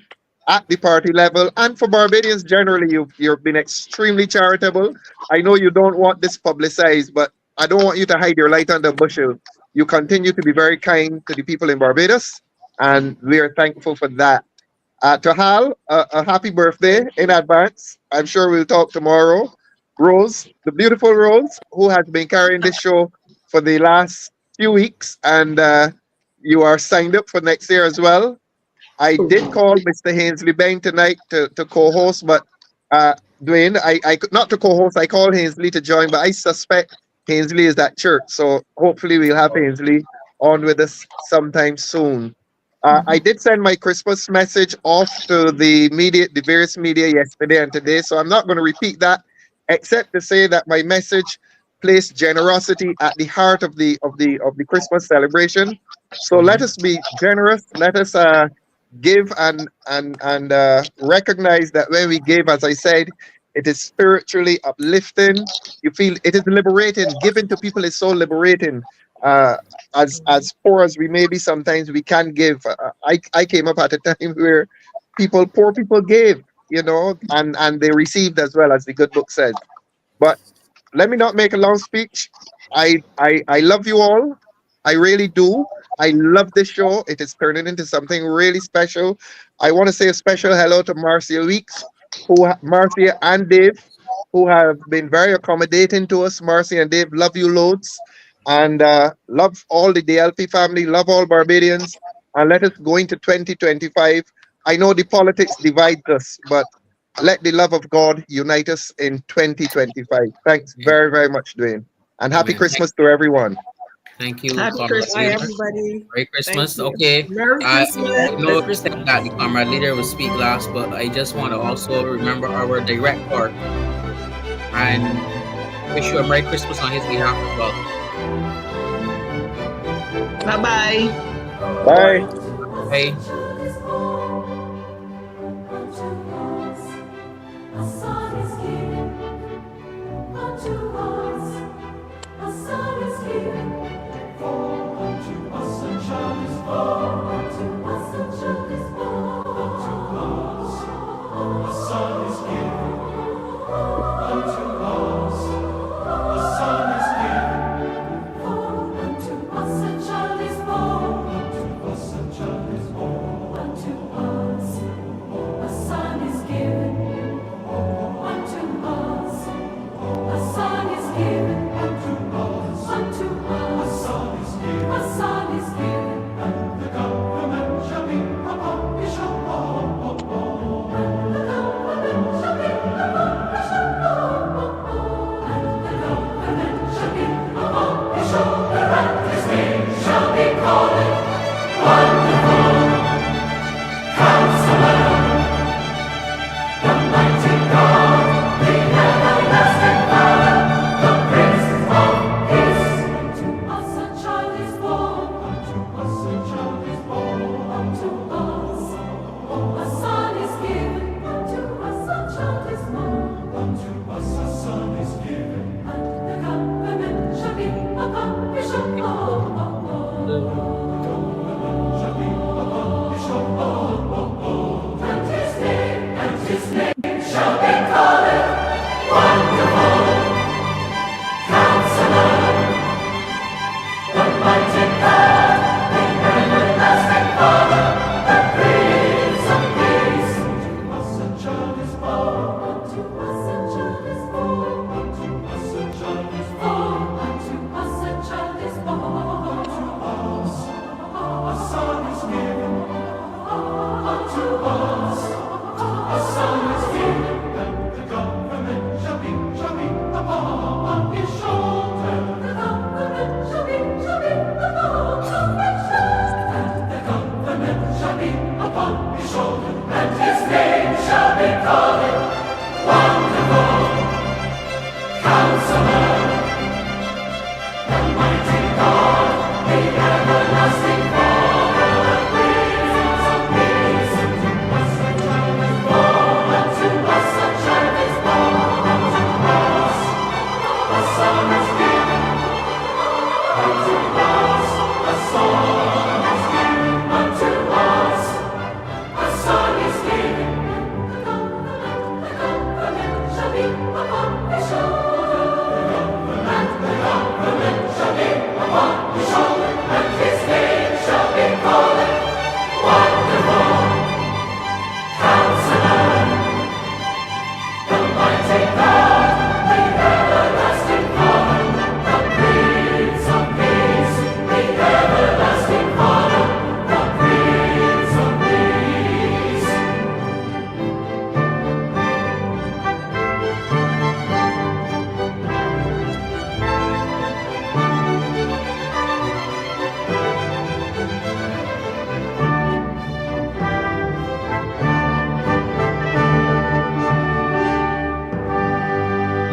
at the party level and for Barbadians generally. You've been extremely charitable. I know you don't want this publicized, but I don't want you to hide your light under a bushel. You continue to be very kind to the people in Barbados, and we are thankful for that. To Hal, a happy birthday Thank in you. advance. I'm sure we'll talk tomorrow. Rose, the beautiful Rose, who has been carrying this show for the last few weeks, and you are signed up for next year as well. I did call Mr. Hainsley Bain tonight to co-host, but Dwayne, I could not to co-host. I called Hainsley to join, but I suspect Hainsley is at church, so hopefully we'll have Hainsley on with us sometime soon. I did send my Christmas message off to the various media yesterday and today, so I'm not going to repeat that, except to say that my message placed generosity at the heart of the Christmas celebration. So let Mhm. us be generous. Let us give and recognize that when we give, as I said, it is spiritually uplifting. You feel it is liberating. Giving to people is so liberating. Uh, as poor as we may be, sometimes we can give. I came up at a time where poor people gave, and they received as well, as the good book says. But let me not make a long speech. I love you all. I really do. I love this show. It is turning into something really special. I want to say a special hello to Marcia Weeks, Marcia and Dave, who have been very accommodating to us. Marcia and Dave, love you loads, and love all the DLP family. Love all Barbadians, and let us go into 2025. I know the politics divides us, but let the love of God unite us in 2025. Thanks Yeah. very, very much, Dwayne. And happy Amen. Christmas to everyone. Thank you, Happy comrade Bye, leader. Christmas. everybody. Merry Thank Christmas. you. Okay. Merry I Christmas. know you said that the comrade leader will speak last, but I just want to also remember our director and wish you a Merry Christmas on his behalf as well. Bye bye. Bye. Bye-bye. Hey.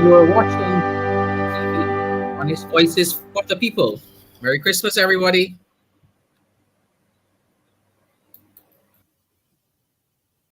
You are watching TV on His Voices for the People. Merry Christmas, everybody.